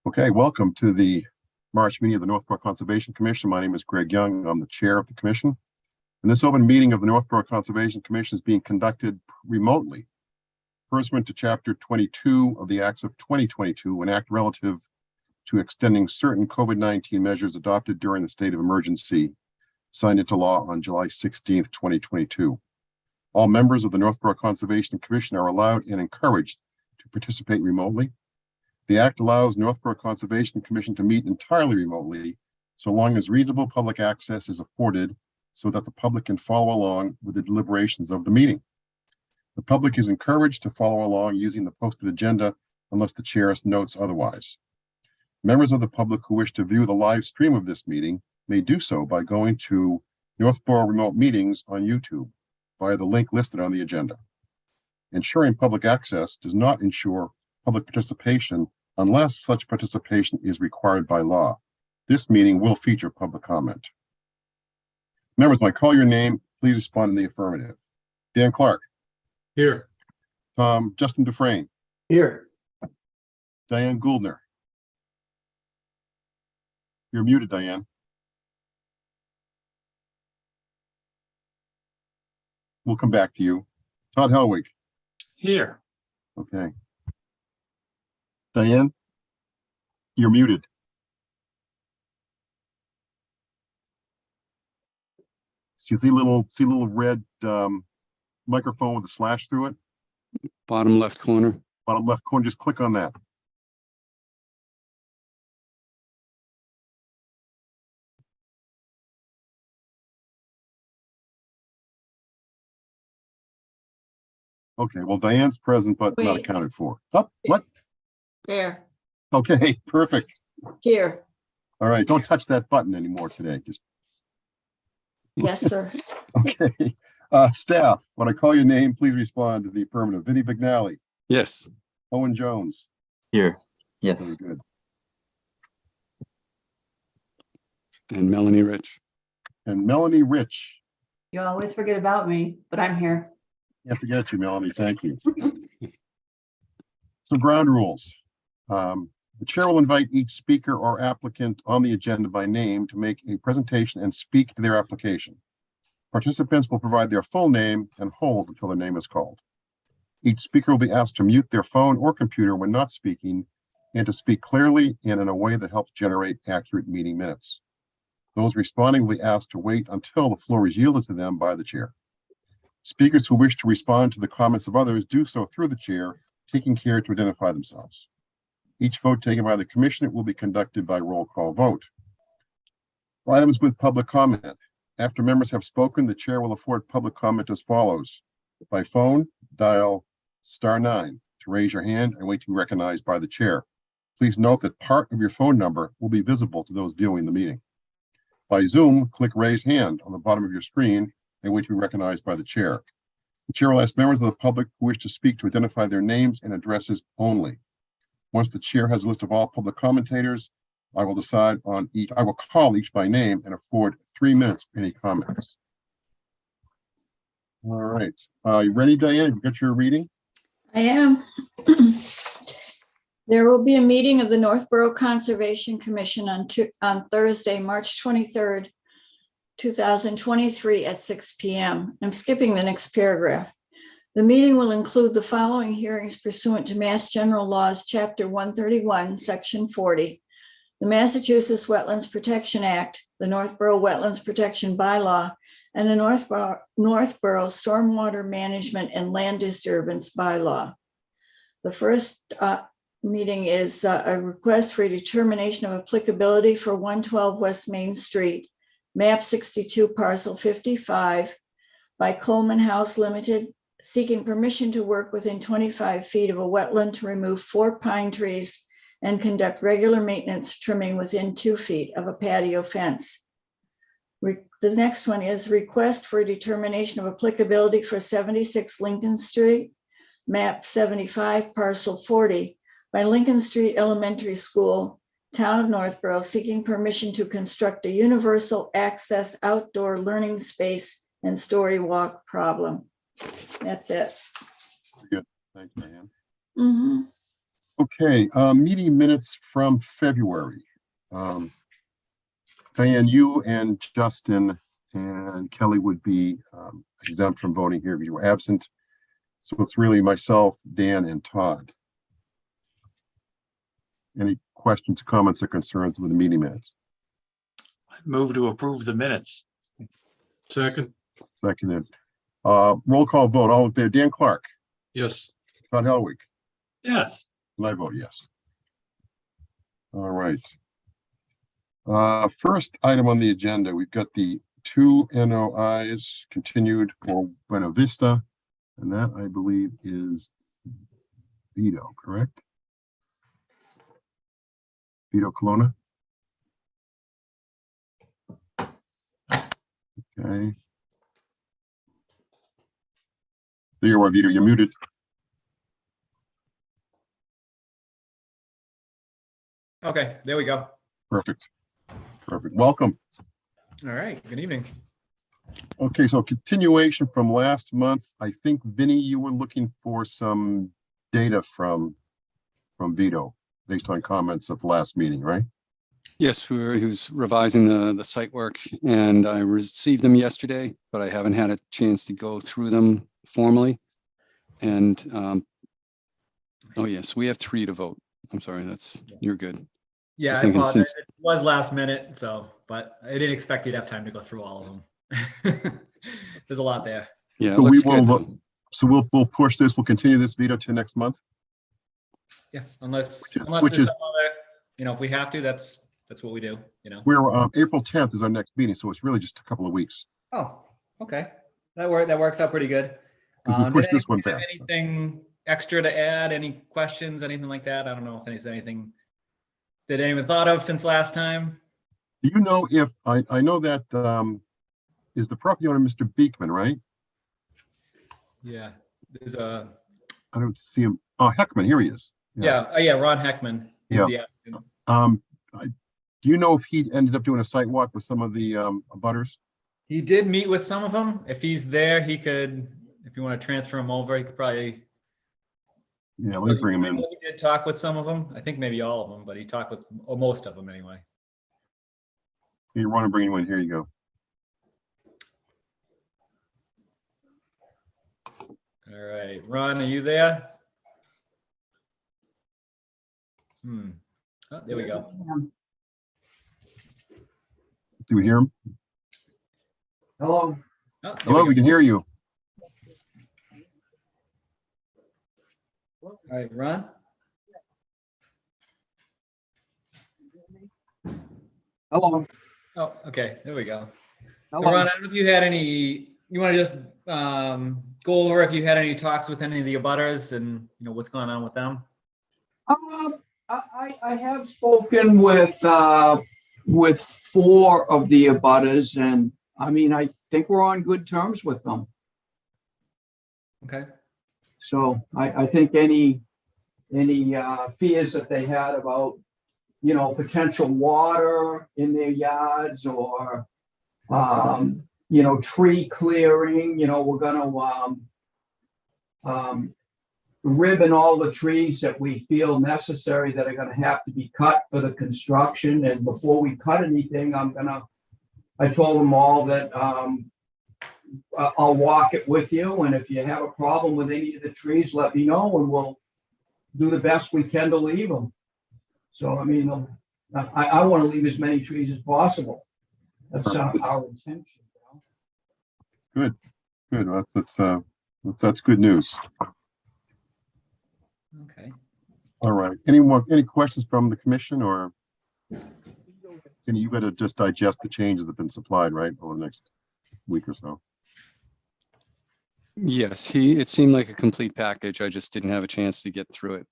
Okay, welcome to the March meeting of the Northborough Conservation Commission. My name is Greg Young. I'm the chair of the commission. And this open meeting of the Northborough Conservation Commission is being conducted remotely, pursuant to Chapter 22 of the Acts of 2022, an act relative to extending certain COVID-19 measures adopted during the state of emergency, signed into law on July 16th, 2022. All members of the Northborough Conservation Commission are allowed and encouraged to participate remotely. The act allows Northborough Conservation Commission to meet entirely remotely, so long as reasonable public access is afforded so that the public can follow along with the deliberations of the meeting. The public is encouraged to follow along using the posted agenda unless the chair notes otherwise. Members of the public who wish to view the live stream of this meeting may do so by going to Northborough Remote Meetings on YouTube via the link listed on the agenda. Ensuring public access does not ensure public participation unless such participation is required by law. This meeting will feature public comment. Members, when I call your name, please respond in the affirmative. Dan Clark. Here. Justin Dufresne. Here. Diane Gouldner. You're muted, Diane. We'll come back to you. Todd Helwig. Here. Okay. Diane, you're muted. So you see little red microphone with a slash through it? Bottom left corner. Bottom left corner, just click on that. Okay, well, Diane's present, but not accounted for. Oh, what? There. Okay, perfect. Here. All right, don't touch that button anymore today. Just Yes, sir. okay. Staff, when I call your name, please respond to the affirmative. Vinnie Bignali. Yes. Owen Jones. Here. Yes. Very good. And Melanie Rich. And Melanie Rich. You always forget about me, but I'm here. I forget you, Melanie. Thank you. Some ground rules. The chair will invite each speaker or applicant on the agenda by name to make a presentation and speak to their application. Participants will provide their full name and hold until their name is called. Each speaker will be asked to mute their phone or computer when not speaking and to speak clearly and in a way that helps generate accurate meeting minutes. Those responding will be asked to wait until the floor is yielded to them by the chair. Speakers who wish to respond to the comments of others do so through the chair, taking care to identify themselves. Each vote taken by the commission will be conducted by roll call vote. For items with public comment, after members have spoken, the chair will afford public comment as follows. By phone, dial *9 to raise your hand and wait to be recognized by the chair. Please note that part of your phone number will be visible to those viewing the meeting. By Zoom, click raise hand on the bottom of your screen and wait to be recognized by the chair. The chair will ask members of the public who wish to speak to identify their names and addresses only. Once the chair has a list of all public commentators, I will decide on each. I will call each by name and afford 3 minutes for any comments. All right. You ready, Diane? You got your reading? I am. There will be a meeting of the Northborough Conservation Commission on Thursday, March 23rd, 2023 at 6 p.m. I'm skipping the next paragraph. The meeting will include the following hearings pursuant to Mass General Laws, Chapter 131, Section 40, the Massachusetts Wetlands Protection Act, the Northborough Wetlands Protection Bylaw, and the Northborough Stormwater Management and Land Disturbance Bylaw. The first meeting is a request for a determination of applicability for 112 West Main Street, map 62, parcel 55, by Coleman House Limited, seeking permission to work within 25 feet of a wetland to remove 4 pine trees and conduct regular maintenance trimming within 2 feet of a patio fence. The next one is request for a determination of applicability for 76 Lincoln Street, map 75, parcel 40, by Lincoln Street Elementary School, Town of Northborough, seeking permission to construct a universal access outdoor learning space and story walk problem. That's it. Good. Thank you, Diane. Okay, meeting minutes from February. Diane, you and Justin and Kelly would be exempt from voting here if you were absent. So it's really myself, Dan, and Todd. Any questions, comments, or concerns with the meeting minutes? Move to approve the minutes. Second, Seconded. Roll call vote. All in favor, Dan Clark, yes. Todd Helwig, Yes. and I vote yes. All right. First item on the agenda, we've got the 2 NOIs continued for Buena Vista, and that I believe is Vito, correct? Vito Colonna. Okay. There you are, Vito. You're muted. Okay, there we go. Perfect. Perfect. Welcome. All right, good evening. Okay, so continuation from last month. I think, Vinny, you were looking for some data from Vito based on comments of last meeting, right? Yes, he was revising the site work, and I received them yesterday, but I haven't had a chance to go through them formally. And oh yes, we have 3 to vote. I'm sorry, you're good. Yeah, Just I thinking apologize. since- It was last minute, but I didn't expect you'd have time to go through all of them. There's a lot there. Yeah, it So we looks will good. look- So we'll push this. We'll continue this, Vito, to next month. Yeah, unless which there's is- some other, if we have to, that's what we do, We're April 10th is our next meeting, so it's really just a couple of weeks. Oh, okay. That works out pretty good. 'Cause we Did pushed this one anyone have back. anything extra to add? Any questions, anything like that? I don't know if there's anything that anyone thought of since last time. Do you know if I know that is the property owner Mr. Beekman, right? Yeah, there's a I don't see him. Oh, Heckman, here he is. yeah, Ron Heckman. He's Yeah. the applicant. Do you know if he ended up doing a site walk with some of the abutters? He did meet with some of them. If he's there, he could, if you want to transfer him over, he could probably. Yeah, let me bring him in. He did talk with some of them. I think maybe all of them, but he talked with most of them anyway. You want to bring him in? Here you go. All right, Ron, are you there? Oh, there we go. Do we hear him? Oh, there Hello, we we go. can hear you. All right, Ron? Hello. Oh, okay, there we go. So Hello. Ron, I don't know if you had any, you want to just go over if you had any talks with any of the abutters and what's going on with them? I have spoken with 4 of the abutters, and I mean, I think we're on good terms with them. Okay. So I think any fears that they had about, potential water in their yards or, tree clearing, we're gonna ribbon all the trees that we feel necessary that are gonna have to be cut for the construction. And before we cut anything, I told them all that I'll walk it with you. And if you have a problem with any of the trees, let me know and we'll do the best we can to leave them. So, I mean, I want to leave as many trees as possible. That's our intention. Good. That's good news. Okay. All right. Any questions from the commission, or you better just digest the changes that have been supplied, right, over the next week or so? Yes, it seemed like a complete package. I just didn't have a chance to get through it.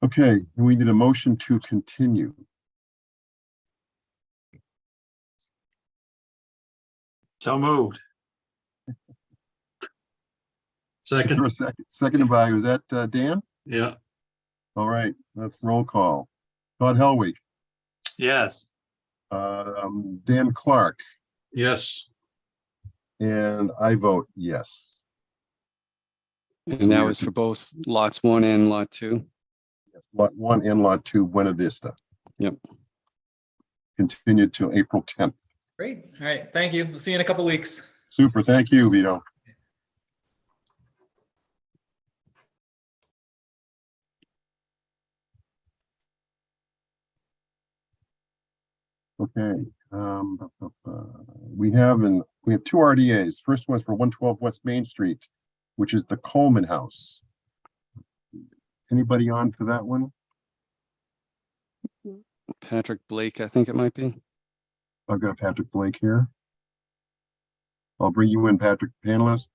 Okay, we need a motion to continue. So moved. Second, For a second, seconded by, was that Dan? yeah. All right, let's roll call. Todd Helwig, Yes. Dan Clark, Yes. and I vote yes. And that was for both lots 1 and lot 2. Lot 1 and Lot 2, Buena Vista. Yep. Continued till April 10th. Great. All right. Thank you. We'll see you in a couple weeks. Super. Thank you, Vito. Okay. We have two RDAs. First one's for 112 West Main Street, which is the Coleman House. Anybody on for that one? Patrick Blake, I think it might be. I've got Patrick Blake here. I'll bring you in, Patrick, panelist.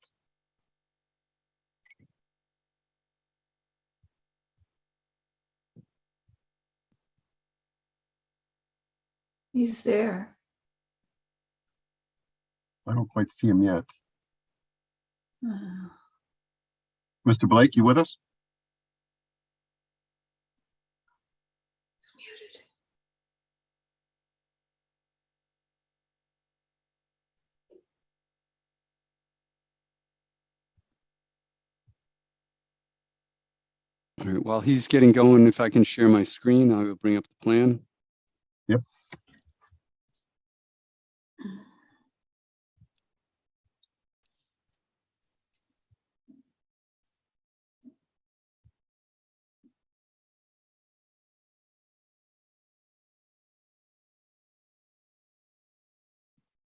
He's there. I don't quite see him yet. Uh, Mr. Blake, you with us? It's muted. All right, while he's getting going, if I can share my screen, I will bring up the plan. Yep.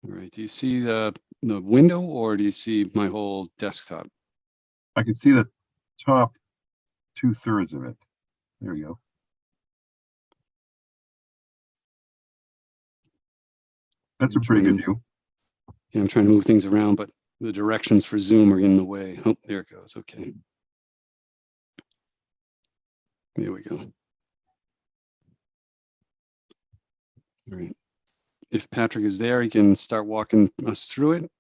All right, do you see the window or do you see my whole desktop? I can see the top 2/3 of it. There you go. That's a pretty good view. Yeah, I'm trying to move things around, but the directions for Zoom are in the way. Oh, there it goes. Okay. There we go. All right. If Patrick is there, he can start walking us through it.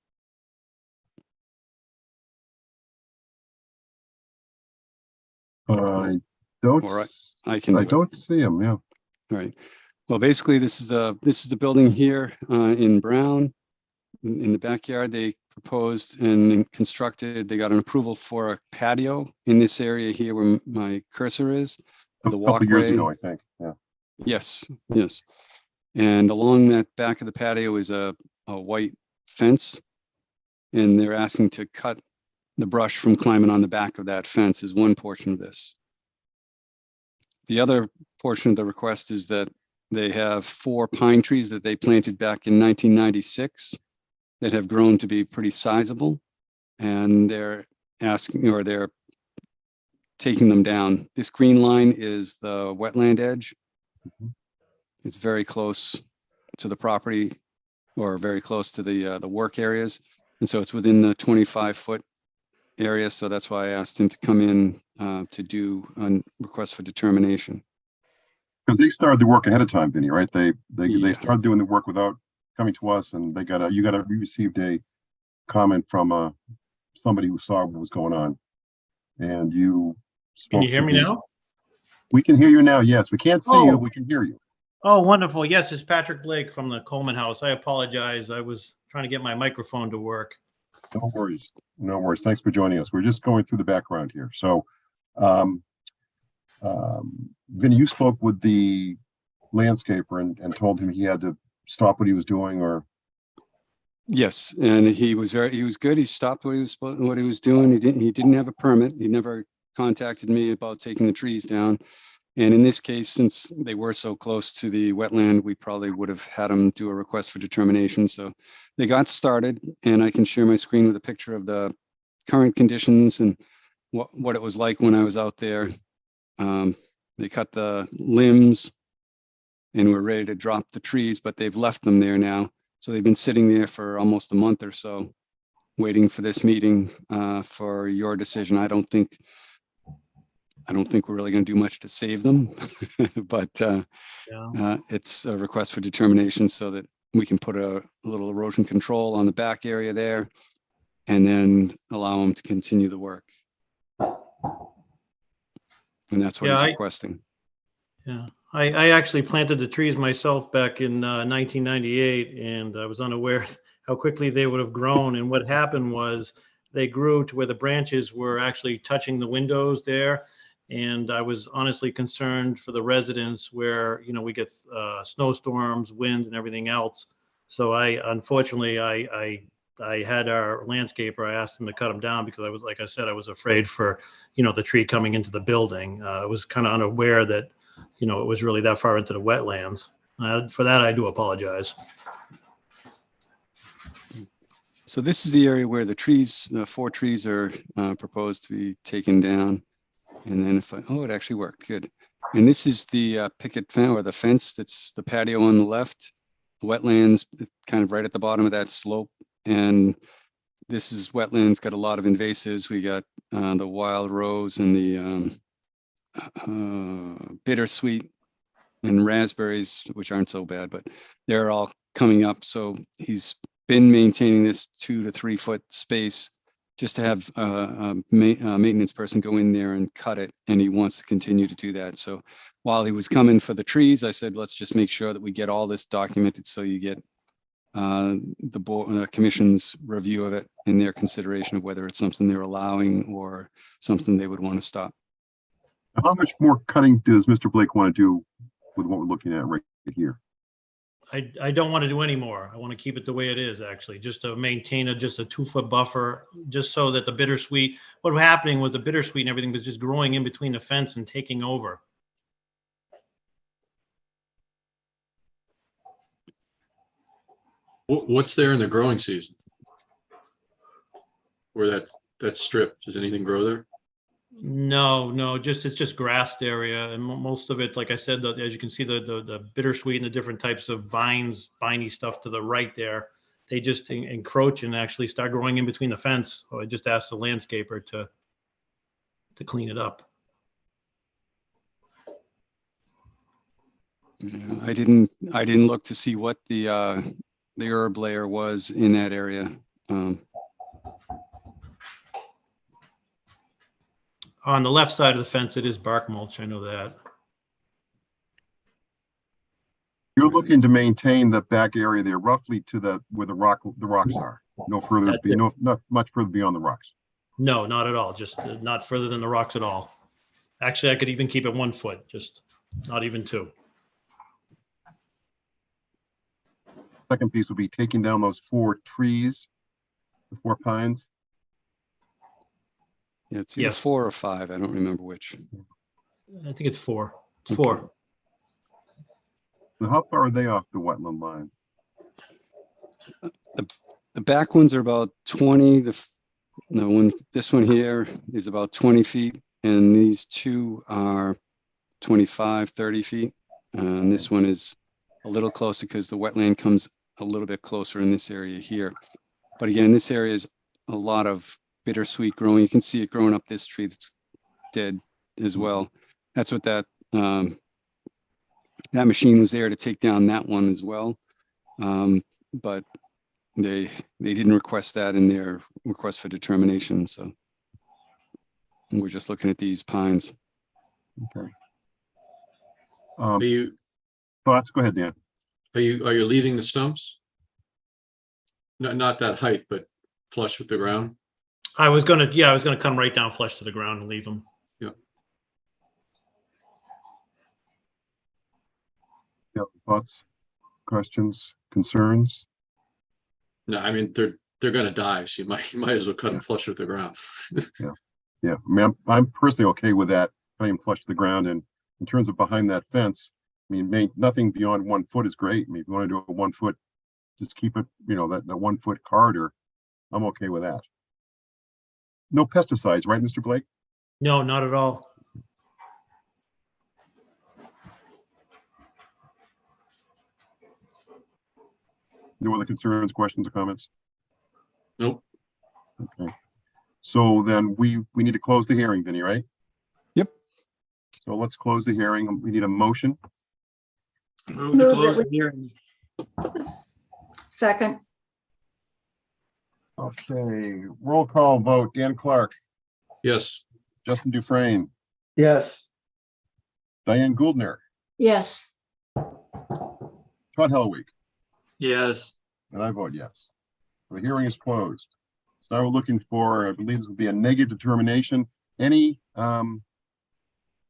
I don't. All right, I can. I don't see him. Yeah. All right. Well, basically, this is the building here in Brown. In the backyard, they proposed and constructed. They got an approval for a patio in this area here where my cursor is. A The couple years walkway. ago, I think. Yeah. Yes. Yes. And along that back of the patio is a white fence, and they're asking to cut the brush from climbing on the back of that fence is one portion of this. The other portion of the request is that they have 4 pine trees that they planted back in 1996 that have grown to be pretty sizable, and they're asking, or they're taking them down. This green line is the wetland edge. It's very close to the property, or very close to the work areas. And so it's within the 25-foot area. So that's why I asked him to come in to do a request for determination. Because they started the work ahead of time, Vinny, right? They Yeah. started doing the work without coming to us, and you received a comment from somebody who saw what was going on, and you spoke. Can you hear me now? We can hear you now. Yes, we can't see you. Oh. We can hear you. Oh, wonderful. Yes, it's Patrick Blake from the Coleman House. I apologize. I was trying to get my microphone to work. No worries. No worries. Thanks for joining us. We're just going through the background here. So, Vinny, you spoke with the landscaper and told him he had to stop what he was doing, or? Yes, and he was good. He stopped what he was doing. He didn't have a permit. He never contacted me about taking the trees down. And in this case, since they were so close to the wetland, we probably would have had them do a request for determination. So they got started, and I can share my screen with a picture of the current conditions and what it was like when I was out there. They cut the limbs and we're ready to drop the trees, but they've left them there now. So they've been sitting there for almost a month or so, waiting for this meeting for your decision. I don't think we're really going to do much to save them, but it's a request for determination so that we can put a little erosion control on the back area there and then allow them to continue the work. And that's what he's requesting. Yeah, I actually planted the trees myself back in 1998, and I was unaware how quickly they would have grown. And what happened was they grew to where the branches were actually touching the windows there. And I was honestly concerned for the residents where, we get snowstorms, wind and everything else. So unfortunately, I had our landscaper, I asked him to cut them down because like I said, I was afraid for, the tree coming into the building. I was kind of unaware that, it was really that far into the wetlands. For that, I do apologize. So this is the area where the 4 trees are proposed to be taken down. And then it actually worked, good. And this is the picket fence or the fence that's the patio on the left, wetlands kind of right at the bottom of that slope. And this is wetlands, got a lot of invasives. We got the wild rose and the bittersweet and raspberries, which aren't so bad, but they're all coming up. So he's been maintaining this 2 to 3 foot space just to have a maintenance person go in there and cut it. And he wants to continue to do that. So while he was coming for the trees, I said, let's just make sure that we get all this documented so you get the board, commission's review of it and their consideration of whether it's something they're allowing or something they would want to stop. How much more cutting does Mr. Blake want to do with what we're looking at right here? I don't want to do any more. I want to keep it the way it is, actually, just to maintain just a 2-foot buffer, just so that the bittersweet, what was happening was the bittersweet and everything was just growing in between the fence and taking over. What's there in the growing season? Where that strip, does anything grow there? No, it's just grassed area, and most of it, like I said, as you can see, the bittersweet and the different types of viney stuff to the right there, they just encroach and actually start growing in between the fence. So I just asked the landscaper to clean it up. Yeah, I didn't look to see what the herb layer was in that area. On the left side of the fence, it is bark mulch. I know that. You're looking to maintain the back area there roughly to where the rocks are. No further, That's it. not much further beyond the rocks. No, not at all. Just not further than the rocks at all. Actually, I could even keep it 1 foot, just not even 2. Second piece will be taking down those 4 trees, the 4 pines. Yeah, it's either Yes. 4 or 5. I don't remember which. I think it's 4. It's Okay. 4. Now, how far are they off the wetland line? The back ones are about 20. This one here is about 20 feet, and these 2 are 25, 30 feet. And this one is a little closer because the wetland comes a little bit closer in this area here. But again, this area is a lot of bittersweet growing. You can see it growing up this tree that's dead as well. That's what that machine was there to take down that one as well. But they didn't request that in their request for determination. So we're just looking at these pines. Okay. Are you Thoughts? Go ahead, Dan. are you leaving the stumps? Not that height, but flush with the ground. I was gonna come right down flush to the ground and leave them. Yeah, thoughts, questions, concerns? No, I mean they're gonna die, so you might as well cut them flush with the ground. Yeah, I mean, I'm personally okay with that, cutting flush to the ground. And in terms of behind that fence, I mean, nothing beyond 1 foot is great. I mean, if you want to do a 1 foot, just keep it, that 1 foot corridor. I'm okay with that. No pesticides, right, Mr. Blake? No, not at all. No other concerns, questions, or comments? Nope. Okay. So then we need to close the hearing, Vinny, right? Yep. So let's close the hearing. We need a motion. Move to Move close that the hearing. Second, Okay, roll call vote. Dan Clark, Yes. Justin Dufresne, Yes. Diane Gouldner, yes. Todd Helwig, Yes. and I vote yes. The hearing is closed. So now we're looking for, I believe this would be a negative determination. Any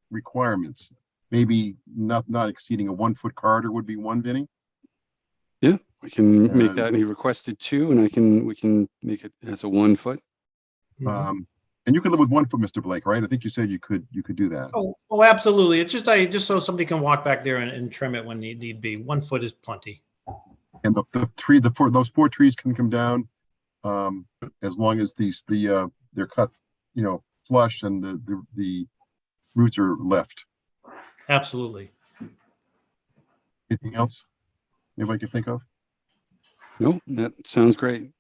requirements? Maybe not exceeding a 1 foot corridor would be one, Vinny? We can make And- that. He requested 2 and we can make it as a 1 foot. And you can live with 1 foot, Mr. Blake, right? I think you said you could do that. Oh, absolutely. It's just so somebody can walk back there and trim it when need be. 1 foot is plenty. And those 4 trees can come down as long as they're cut, flush and the roots are left. Absolutely. Anything else anybody can think of? No, that sounds great.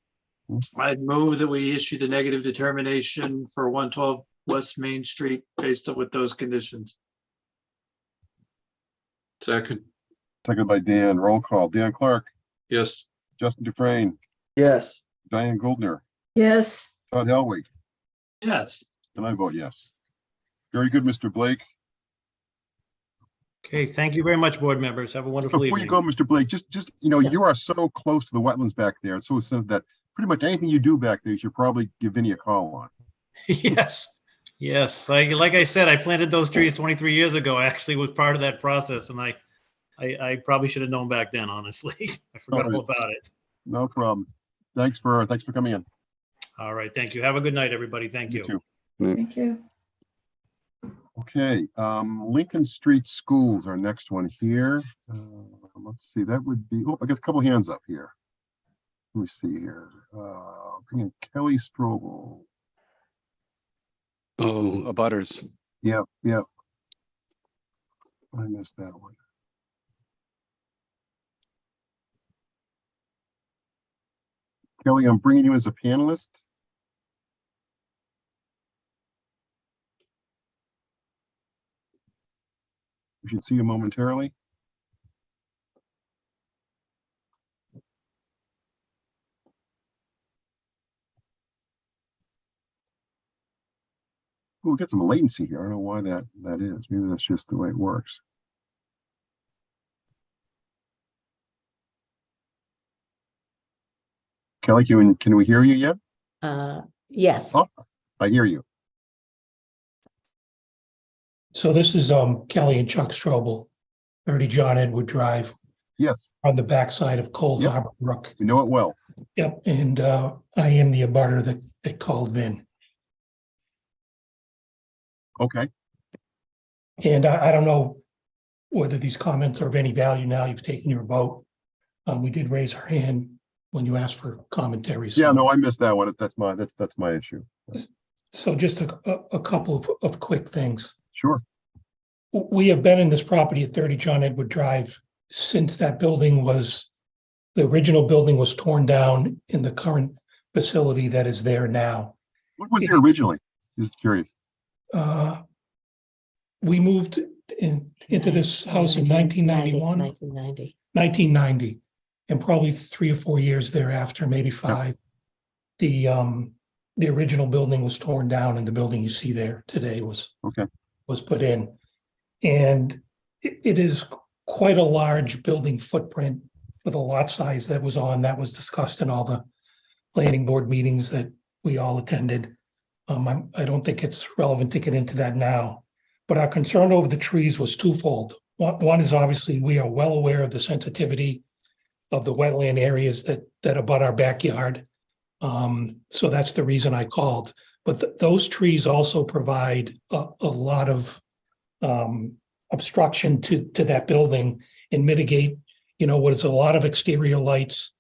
I'd move that we issue the negative determination for 112 West Main Street based on with those conditions. Second, Seconded by Dan. Roll call. Dan Clark, yes. Justin Dufresne, Yes. Diane Goldner, Yes, Todd Helwig, Yes. and I vote yes. Very good, Mr. Blake. Okay, thank you very much, board members. Have a wonderful Before you evening. go, Mr. Blake, just Yes. you are so close to the wetlands back there. It's so sensitive that pretty much anything you do back there, you should probably give Vinny a call on. Yes, yes. Like I said, I planted those trees 23 years ago. I actually was part of that process, and I probably should have known back then, honestly. I forgot all about it. No problem. Thanks for coming in. All right, thank you. Have a good night, everybody. Thank you. too. thank you. Okay, Lincoln Street Schools, our next one here. Let's see, that would be, I got a couple hands up here. Let me see here. Bring in Kelly Strobel. Oh, abutters. Yep. I missed that one. Kelly, I'm bringing you as a panelist. We should see you momentarily. We'll get some latency here. I don't know why that is. Maybe that's just the way it works. Kelly, can we hear you yet? Yes. Oh, I hear you. So this is Kelly and Chuck Strobel, 30 John Edward Drive Yes, on the backside of Cold Yep. Harbor Brook. we know it well. Yep, and I am the abutter that called Vin. Okay. And I don't know whether these comments are of any value now. You've taken your vote. We did raise our hand when you asked for commentary. Yeah, so- no, I missed that one. That's my issue. So just a couple of quick things. Sure. We have been in this property at 30 John Edward Drive since that the original building was torn down in the current facility that is there now. What was there originally? Just curious. We moved into this house in 1991, 1990. 1990, and probably 3 or 4 years thereafter, maybe 5. The original building was torn down, and the building you see there today was put in. And it is quite a large building footprint for the lot size that was discussed in all the planning board meetings that we all attended. I don't think it's relevant to get into that now, but our concern over the trees was twofold. One is obviously we are well aware of the sensitivity of the wetland areas that abut our backyard. So that's the reason I called. But those trees also provide a lot of obstruction to that building and mitigate, what is a lot of exterior lights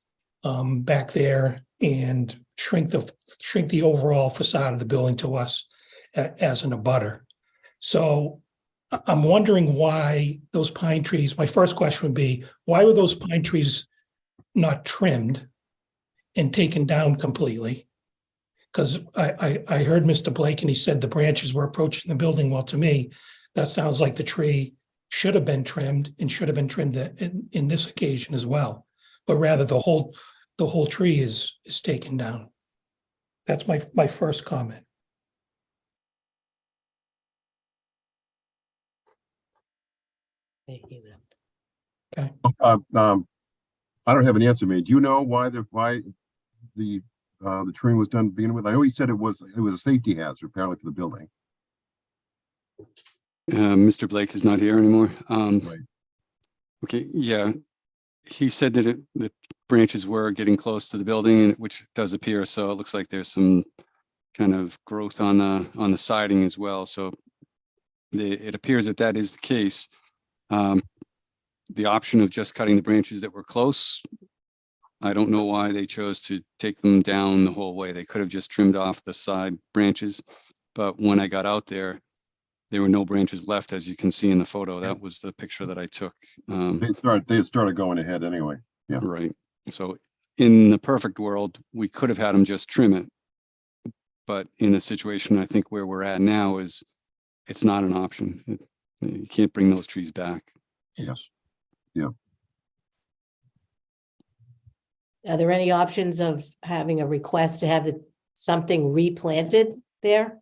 back there and shrink the overall facade of the building to us as an abutter. So I'm wondering why those pine trees, my first question would be, why were those pine trees not trimmed and taken down completely? Because I heard Mr. Blake and he said the branches were approaching the building. Well, to me, that sounds like the tree should have been trimmed and should have been trimmed in this occasion as well. But rather the whole tree is taken down. That's my first comment. Thank you. I don't have an answer, made. Do you know why the the trimming was done to begin with? I know he said it was a safety hazard apparently for the building. Mr. Blake is not here anymore. Right. Okay, yeah. He said that the branches were getting close to the building, which does appear. So it looks like there's some kind of growth on the siding as well. So it appears that that is the case. The option of just cutting the branches that were close, I don't know why they chose to take them down the whole way. They could have just trimmed off the side branches. But when I got out there were no branches left, as you can see in the photo. That was the picture that I took. They started going ahead anyway. Yeah. Right. So in the perfect world, we could have had them just trim it. But in the situation, I think where we're at now is it's not an option. You can't bring those trees back. Yes. Yeah. Are there any options of having a request to have something replanted there?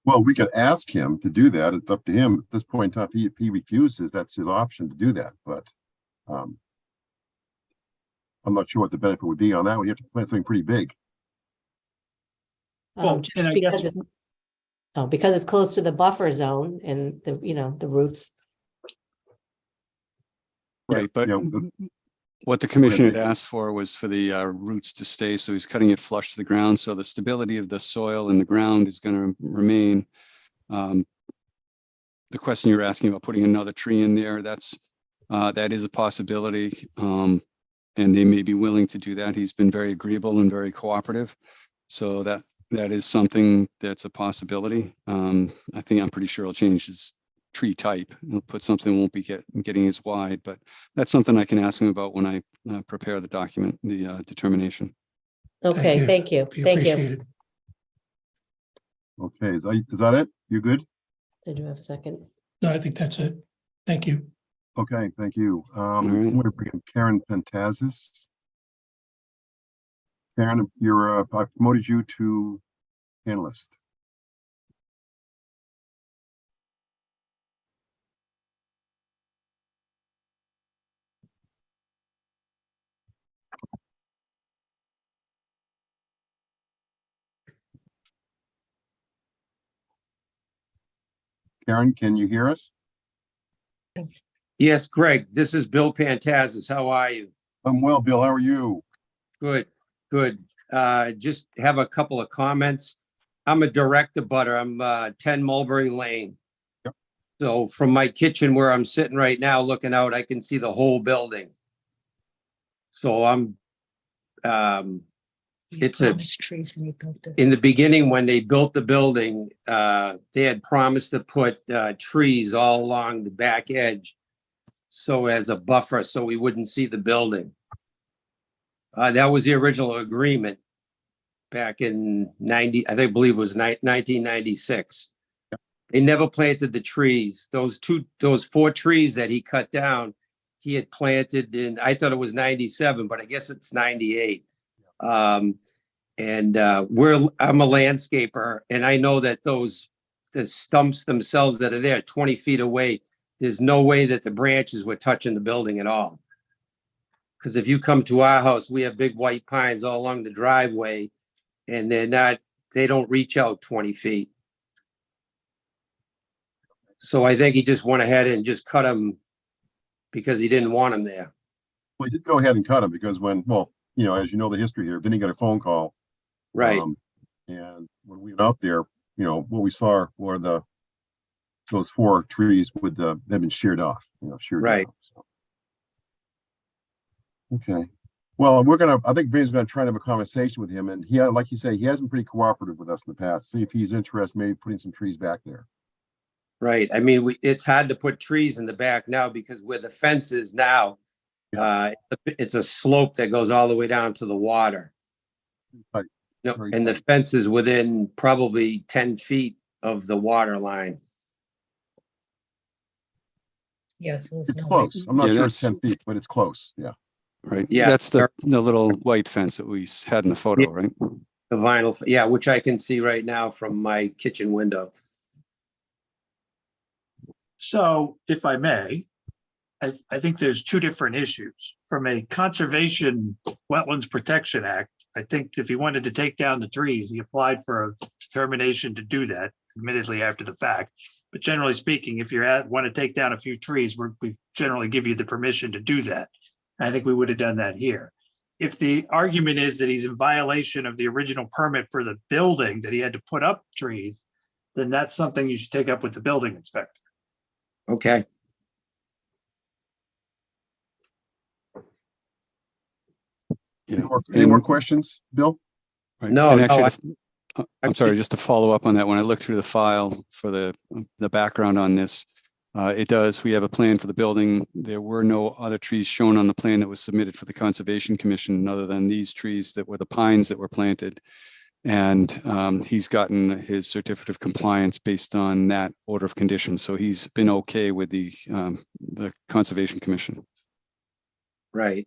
Well, we could ask him to do that. It's up to him at this point in time. If he refuses, that's his option to do that. But I'm not sure what the benefit would be on that. We have to plant something pretty big. Well, Just and I guess- because it's close to the buffer zone and the roots. Right. But Yeah, what the commission had Dave. asked for was for the roots to stay. So he's cutting it flush to the ground. So the stability of the soil in the ground is going to remain. The question you're asking about putting another tree in there, that is a possibility. And they may be willing to do that. He's been very agreeable and very cooperative. So that is something that's a possibility. I'm pretty sure he'll change his tree type. He'll put something that won't be getting as wide, but that's something I can ask him about when I prepare the document, the determination. Okay, thank you. We Thank appreciate you. it. Okay, is that it? You good? Did you have a second? No, I think that's it. Thank you. Okay, thank you. right. I'm going to bring in Karen Pentazis. Karen, I promoted you to panelist. Karen, can you hear us? Yes, Greg, this is Bill Pantazis. How are you? I'm well, Bill. How are you? Good, good. Just have a couple of comments. I'm a direct abutter. I'm 10 Mulberry Lane. Yep. So from my kitchen where I'm sitting right now, looking out, I can see the whole building. So it's in the beginning when they built the building, they had promised to put trees all along the back edge. So as a buffer, so we wouldn't see the building. That was the original agreement back in I believe it was 1996. Yep. They never planted the trees. Those 4 trees that he cut down, he had planted in, I thought it was 97, but I guess it's 98. I'm a landscaper, and I know that the stumps themselves that are there 20 feet away, there's no way that the branches were touching the building at all. Because if you come to our house, we have big white pines all along the driveway, and they don't reach out 20 feet. So I think he just went ahead and just cut them because he didn't want them there. Well, he did go ahead and cut him because as you know the history here, then he got a phone call. Right. And when we went out there, what we saw were those 4 trees they've been sheared off, Right. down, so. Okay. Well, I think Vinny's gonna try to have a conversation with him, and like you say, he has been pretty cooperative with us in the past. See if he's interested, maybe putting some trees back there. Right. I mean, it's hard to put trees in the back now because where the fence is now, it's a slope that goes all the way down to the water. Right. And the fence is within probably 10 feet of the water line. Yes. It's close. I'm not Yeah, sure it's 10 feet, but it's close. Yeah. Right. Yeah. That's the little white fence that we had in the photo, Yeah. right? The vinyl, yeah, which I can see right now from my kitchen window. So if I may, I think there's two different issues. From a Conservation Wetlands Protection Act, I think if he wanted to take down the trees, he applied for a determination to do that, admittedly after the fact. But generally speaking, if want to take down a few trees, we generally give you the permission to do that. I think we would have done that here. If the argument is that he's in violation of the original permit for the building, that he had to put up trees, then that's something you should take up with the building inspector. Okay. Yeah. Any more And- questions, Bill? Right. No, And no, actually, I'm sorry, just to follow up on that, when I looked through the file for the background on this, we have a plan for the building. There were no other trees shown on the plan that was submitted for the Conservation Commission other than these trees that were the pines that were planted. And he's gotten his certificate of compliance based on that order of conditions. So he's been okay with the Conservation Commission. Right.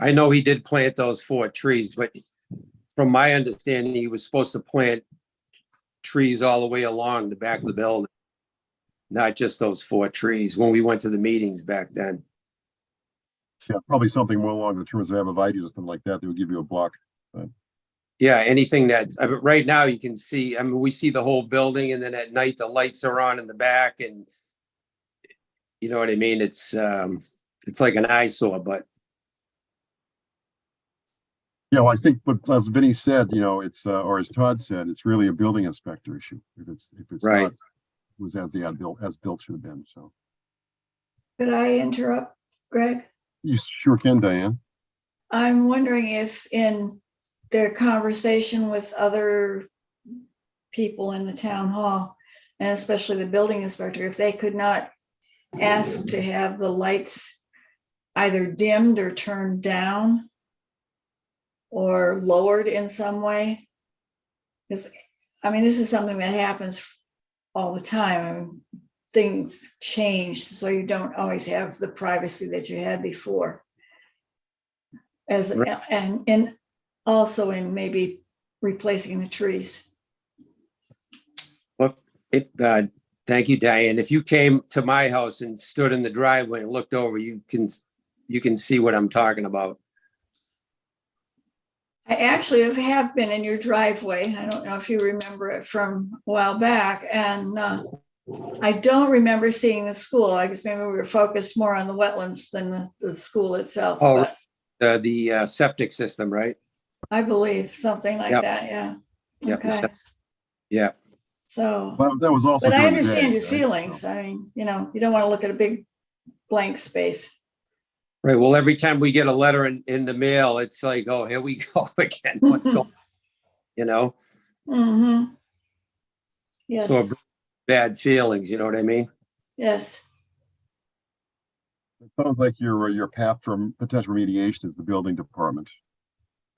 I know he did plant those 4 trees, but from my understanding, he was supposed to plant trees all the way along the back of the building, not just those 4 trees when we went to the meetings back then. Yeah, probably something more along the terms of abreviated or something like that. They would give you a block. Yeah, anything that's, I mean, right now you can see, I mean, we see the whole building and then at night the lights are on in the back and you know what I mean? It's like an eyesore, but Yeah, well, I think, but as Vinny said, it's or as Todd said, it's really a building inspector issue. If it's Right. not, it was as built should have been. So Could I interrupt, Greg? you sure can, Diane. I'm wondering if in their conversation with other people in the town hall, and especially the building inspector, if they could not ask to have the lights either dimmed or turned down or lowered in some way. Because, I mean, this is something that happens all the time. I mean, things change, so you don't always have the privacy that you had before. Right. And also in maybe replacing the trees. look, thank you, Diane. If you came to my house and stood in the driveway and looked over, you can see what I'm talking about. I actually have been in your driveway. I don't know if you remember it from a while back. And I don't remember seeing the school. I guess maybe we were focused more on the wetlands than the school itself. Oh, But the septic system, right? I believe something like Yep. that. Yeah. Yep, the Okay. Yeah. So, Well, that was also. but I during the understand day, your right? feelings. So, I mean, you don't want to look at a big blank space. Right. Well, every time we get a letter in the mail, it's like, oh, here we go again. What's going on? You know? Mm-hmm. Yes. So bad feelings, you know what I mean? Yes. it sounds like your path from potential remediation is the building department.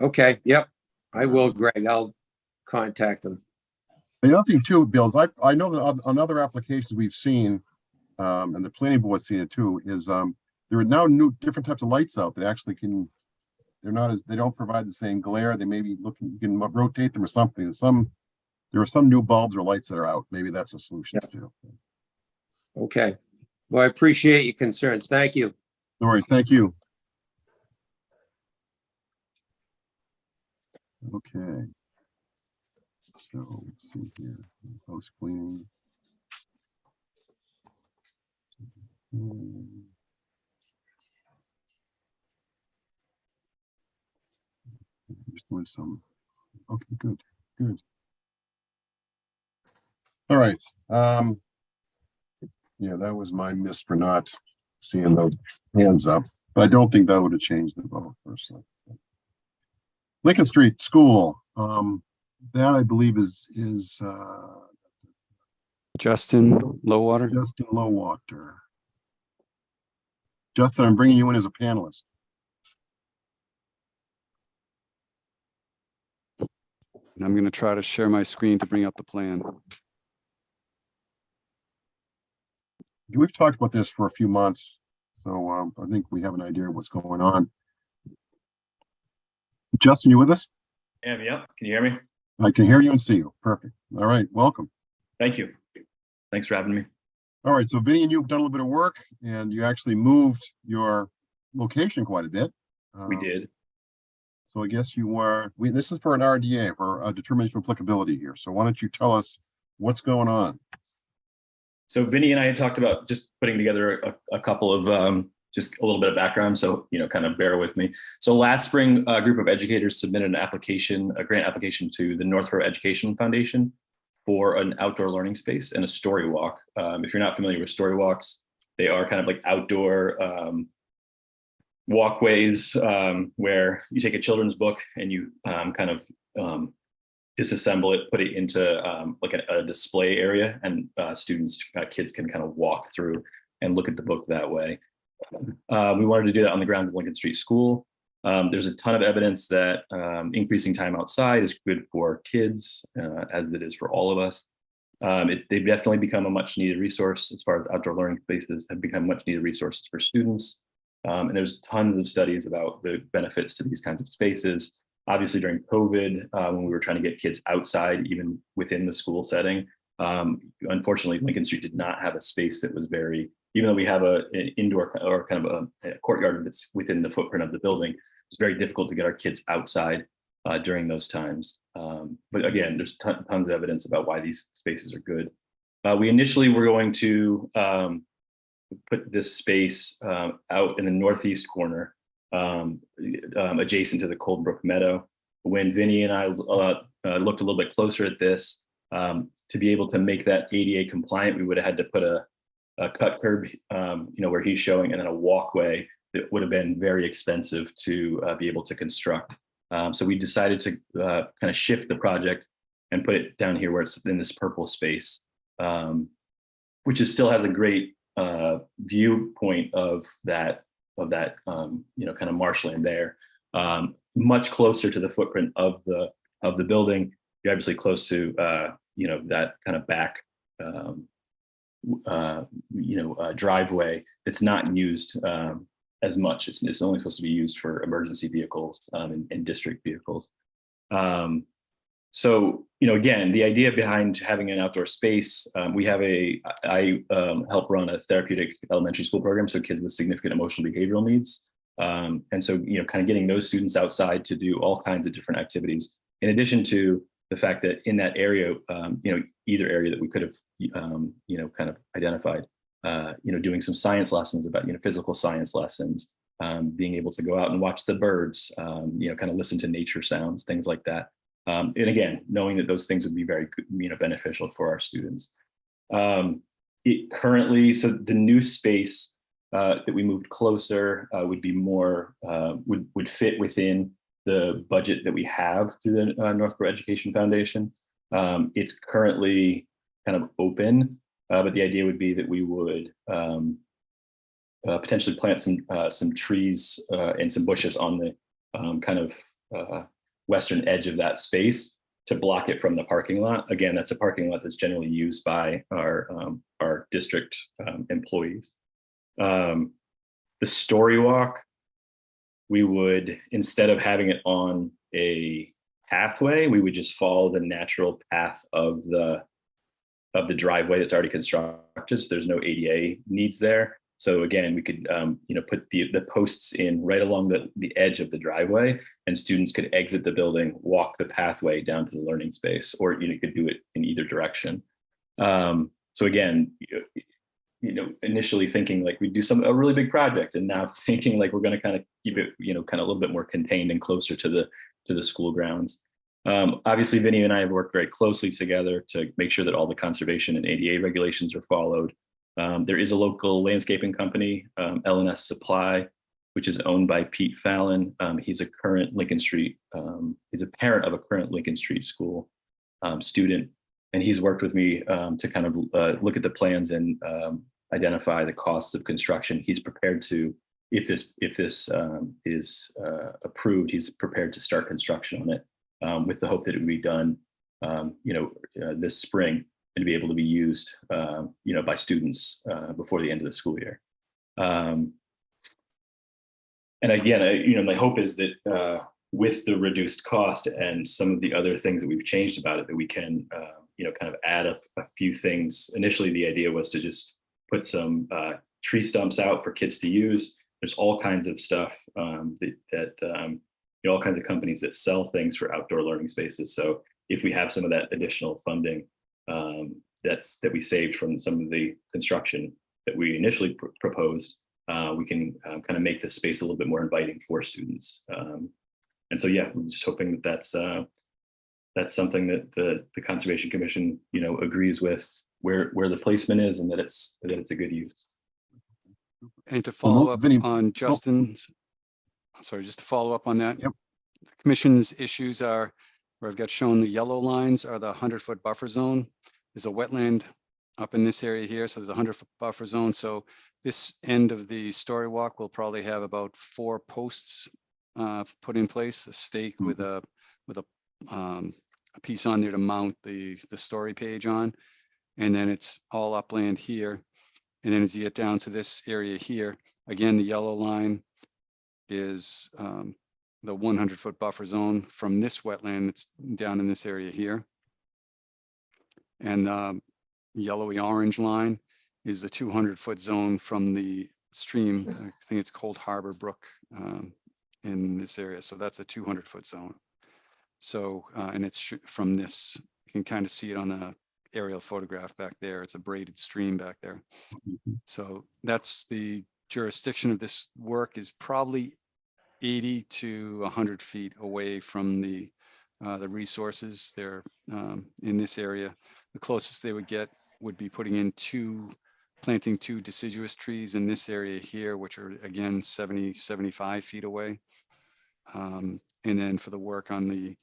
Okay. Yep. I will, Greg. I'll contact them. The other thing too, Bill, is I know that on other applications we've seen, and the planning board's seen it too, is there are now different types of lights out that actually they don't provide the same glare. They may be looking, you can rotate them or something. There are some new bulbs or lights that are out. Maybe that's a solution too. Okay. Well, I appreciate your concerns. Thank you. No worries. Thank you. Okay. So let's see here. House cleaning. Just doing some. Okay, good. All right. Yeah, that was my miss for not seeing those hands up, but I don't think that would have changed the vote personally. Lincoln Street School, that I believe is Justin Lowwater. Justin Lowwater. Justin, I'm bringing you in as a panelist. And I'm going to try to share my screen to bring up the plan. We've talked about this for a few months, so I think we have an idea of what's going on. Justin, you with us? Yeah. Can you hear me? I can hear you and see you. Perfect. All right, welcome. Thank you. Thanks for having me. All right, so Vinny and you have done a little bit of work and you actually moved your location quite a bit. We did. So I guess you were, this is for an RDA, for a determination of applicability here. So why don't you tell us what's going on? So Vinny and I had talked about just putting together a couple of, just a little bit of background. So, kind of bear with me. So last spring, a group of educators submitted an application, a grant application to the Northborough Education Foundation for an outdoor learning space and a story walk. If you're not familiar with story walks, they are kind of like outdoor walkways where you take a children's book and you kind of disassemble it, put it into like a display area, and kids can kind of walk through and look at the book that way. We wanted to do that on the grounds of Lincoln Street School. There's a ton of evidence that increasing time outside is good for kids, as it is for all of us. They've definitely become a much needed resource as far as outdoor learning spaces have become much needed resources for students. And there's tons of studies about the benefits to these kinds of spaces. Obviously during COVID, when we were trying to get kids outside, even within the school setting, unfortunately, Lincoln Street did not have a space that was very, even though we have an indoor or kind of a courtyard that's within the footprint of the building, it's very difficult to get our kids outside during those times. But again, there's tons of evidence about why these spaces are good. We initially were going to put this space out in the northeast corner, adjacent to the Cold Brook Meadow. When Vinny and I looked a little bit closer at this, to be able to make that ADA compliant, we would have had to put a cut curb, where he's showing, and then a walkway that would have been very expensive to be able to construct. So we decided to kind of shift the project and put it down here where it's in this purple space, which still has a great viewpoint of that kind of marshland there, much closer to the footprint of the building. You're obviously close to that kind of back driveway that's not used as much. It's only supposed to be used for emergency vehicles and district vehicles. So, again, the idea behind having an outdoor space, I help run a therapeutic elementary school program, so kids with significant emotional behavioral needs. And so, kind of getting those students outside to do all kinds of different activities, in addition to the fact that in that area, either area that we could have, kind of identified, doing some science lessons about, physical science lessons, being able to go out and watch the birds, kind of listen to nature sounds, things like that. And again, knowing that those things would be very, beneficial for our students. Currently, so the new space that we moved closer would be more, would fit within the budget that we have through the Northborough Education Foundation. It's currently kind of open, but the idea would be that we would potentially plant some trees and some bushes on the kind of western edge of that space to block it from the parking lot. Again, that's a parking lot that's generally used by our district employees. The story walk, we would, instead of having it on a pathway, we would just follow the natural path of the driveway that's already constructed. So there's no ADA needs there. So again, we could put the posts in right along the edge of the driveway, and students could exit the building, walk the pathway down to the learning space, or you could do it in either direction. So again, initially thinking like we'd do a really big project, and now thinking like we're going to kind of keep it, kind of a little bit more contained and closer to the school grounds. Obviously, Vinny and I have worked very closely together to make sure that all the conservation and ADA regulations are followed. There is a local landscaping company, L&S Supply, which is owned by Pete Fallon. He's a current Lincoln Street, he's a parent of a current Lincoln Street school student. And he's worked with me to kind of look at the plans and identify the costs of construction. He's prepared to, if this is approved, he's prepared to start construction on it with the hope that it would be done, this spring, and to be able to be used, by students before the end of the school year. And again, my hope is that with the reduced cost and some of the other things that we've changed about it, that we can, kind of add a few things. Initially, the idea was to just put some tree stumps out for kids to use. There's all kinds of stuff all kinds of companies that sell things for outdoor learning spaces. So if we have some of that additional funding that we saved from some of the construction that we initially proposed, we can kind of make this space a little bit more inviting for students. And so, yeah, we're just hoping that that's something that the Conservation Commission, agrees with where the placement is, and that it's a good use. And to follow up on Justin's, sorry, just to follow up on that. Yep. The commission's issues are, where I've got shown the yellow lines are the 100-foot buffer zone. There's a wetland up in this area here, so there's a 100-foot buffer zone. So this end of the story walk will probably have about 4 posts put in place, a stake with a piece on there to mount the story page on, and then it's all upland here. And then as you get down to this area here, again, the yellow line is the 100-foot buffer zone from this wetland. It's down in this area here. And the yellowy orange line is the 200-foot zone from the stream. I think it's Cold Harbor Brook in this area. So that's a 200-foot zone. So, and it's from this, you can kind of see it on the aerial photograph back there. It's a braided stream back there. So that's the jurisdiction of this work, is probably 80 to 100 feet away from the resources there in this area. The closest they would get would be planting 2 deciduous trees in this area here, which are again 75 feet away. And then for the work on the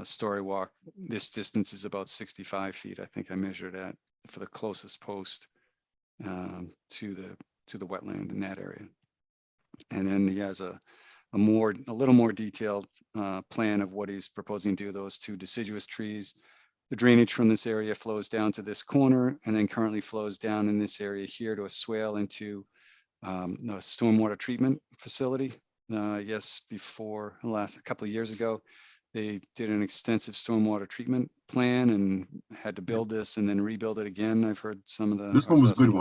story walk, this distance is about 65 feet. I think I measured at for the closest post to the wetland in that area. And then he has a little more detailed plan of what he's proposing to do. Those 2 deciduous trees. The drainage from this area flows down to this corner, and then currently flows down in this area here to a swale into the stormwater treatment facility. I guess before a couple of years ago, they did an extensive stormwater treatment plan and had to build this and then rebuild it again. I've heard some of the. This one was a good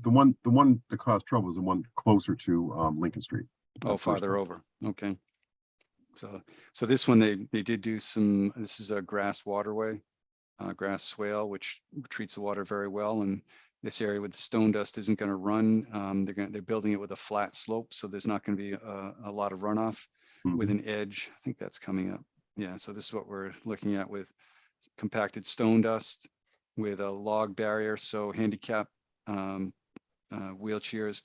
one. The one that caused trouble is the one closer to Lincoln Street. Oh, farther over. Okay. So this one, they did do some, this is a grass waterway, grass swale, which treats the water very well. And this area with the stone dust isn't going to run. They're building it with a flat slope, so there's not going to be a lot of runoff with an edge. I think that's coming up. Yeah, so this is what we're looking at with compacted stone dust with a log barrier, so handicap wheelchairs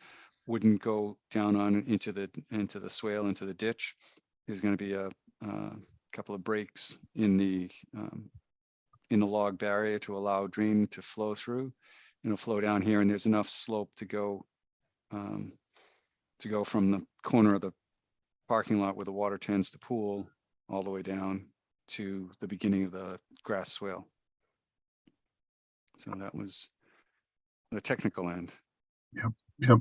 wouldn't go down into the swale, into the ditch. There's going to be a couple of breaks in the log barrier to allow drain to flow through. It'll flow down here, and there's enough slope to go from the corner of the parking lot where the water tends to pool all the way down to the beginning of the grass swale. So that was the technical end. Yep.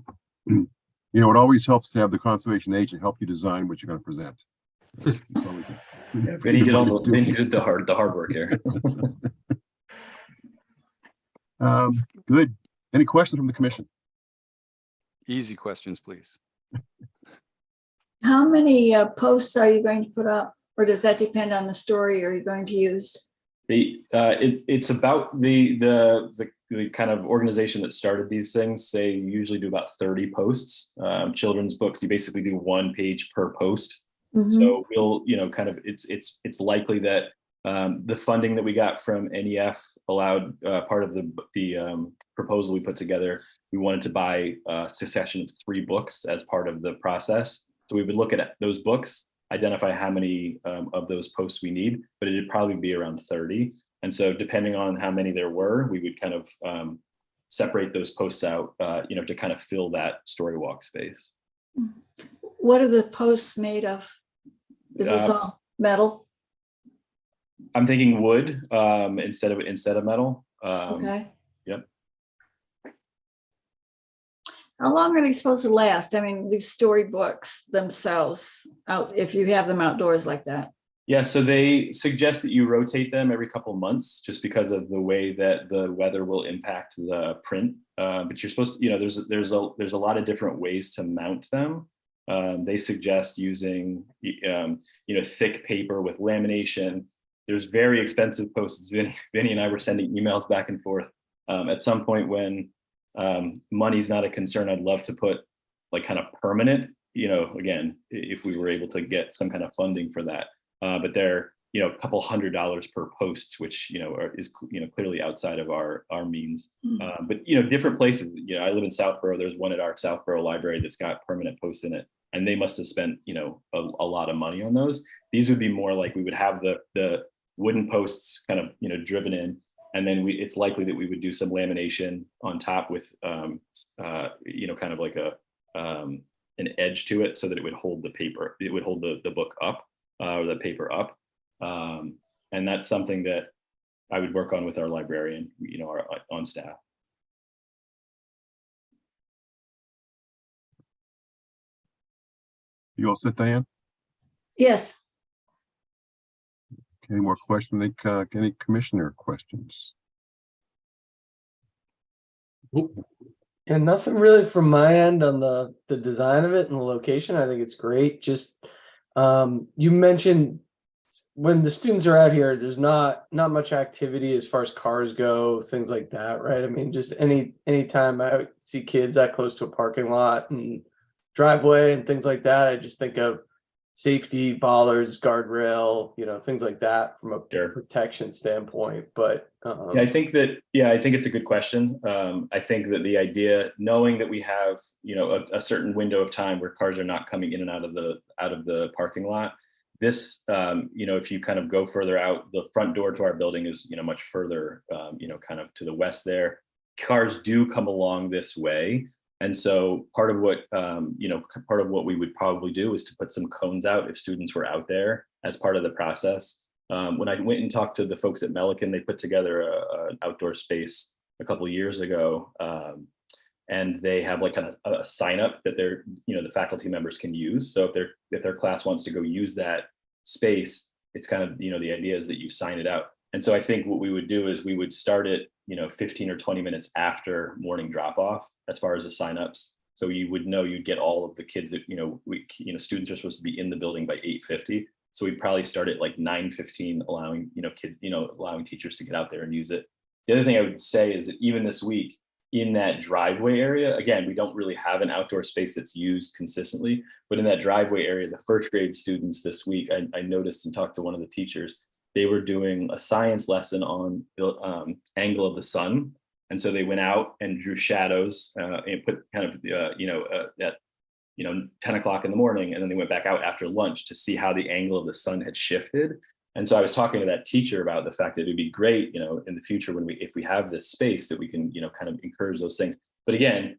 It always helps to have the conservation agent help you design what you're going to present. Vinny did the hard work here. Good. Any questions from the commission? Easy questions, please. How many posts are you going to put up? Or does that depend on the story you're going to use? It's about the kind of organization that started these things. They usually do about 30 posts. Children's books, you basically do 1 page per post. So we'll, it's likely that the funding that we got from NEF allowed part of the proposal we put together. We wanted to buy a succession of 3 books as part of the process. So we would look at those books, identify how many of those posts we need, but it'd probably be around 30. And so depending on how many there were, we would kind of separate those posts out, to kind of fill that story walk space. What are the posts made of? Is this all metal? I'm thinking wood instead of metal. Okay. Yep. How long are they supposed to last? I mean, these storybooks themselves, out if you have them outdoors like that. Yeah, so they suggest that you rotate them every couple of months just because of the way that the weather will impact the print. But you're supposed to, there's a lot of different ways to mount them. They suggest using, thick paper with lamination. There's very expensive posts. Vinny and I were sending emails back and forth. At some point when money's not a concern, I'd love to put like kind of permanent, again, if we were able to get some kind of funding for that. But they're, a couple $100 per post, which, is clearly outside of our means. But, different places, I live in Southborough. There's one at our Southborough library that's got permanent posts in it. And they must have spent, a lot of money on those. These would be more like we would have the wooden posts kind of, driven in. And then it's likely that we would do some lamination on top with, kind of like an edge to it so that it would hold the paper. It would hold the book up. Or the paper up. And that's something that I would work on with our librarian, on staff. You all set, Diane? Yes. Any more questions? Any commissioner questions? And nothing really from my end on the design of it and the location. I think it's great. Just you mentioned when the students are out here, there's not much activity as far as cars go, things like that, right? I mean, just any time I see kids that close to a parking lot and driveway and things like that, I just think of safety, bollards, guardrail, things like that from a protection standpoint. But I think it's a good question. I think that the idea, knowing that we have, a certain window of time where cars are not coming in and out of the parking lot, this, if you kind of go further out, the front door to our building is, much further, kind of to the west there. Cars do come along this way. And so part of what we would probably do is to put some cones out if students were out there as part of the process. When I went and talked to the folks at Melican, they put together an outdoor space a couple of years ago. And they have like kind of a sign up that the faculty members can use. So if their class wants to go use that space, it's kind of, the idea is that you sign it out. And so I think what we would do is we would start it, 15 or 20 minutes after morning drop off as far as the signups. So you would know you'd get all of the kids that, students are supposed to be in the building by 8:50. So we'd probably start at like 9:15, allowing, kids, allowing teachers to get out there and use it. The other thing I would say is that even this week in that driveway area, again, we don't really have an outdoor space that's used consistently, but in that driveway area, the first grade students this week, I noticed and talked to one of the teachers, they were doing a science lesson on the angle of the sun. And so they went out and drew shadows and put kind of, at 10 o'clock in the morning. And then they went back out after lunch to see how the angle of the sun had shifted. And so I was talking to that teacher about the fact that it'd be great, in the future if we have this space that we can, kind of encourage those things. But again,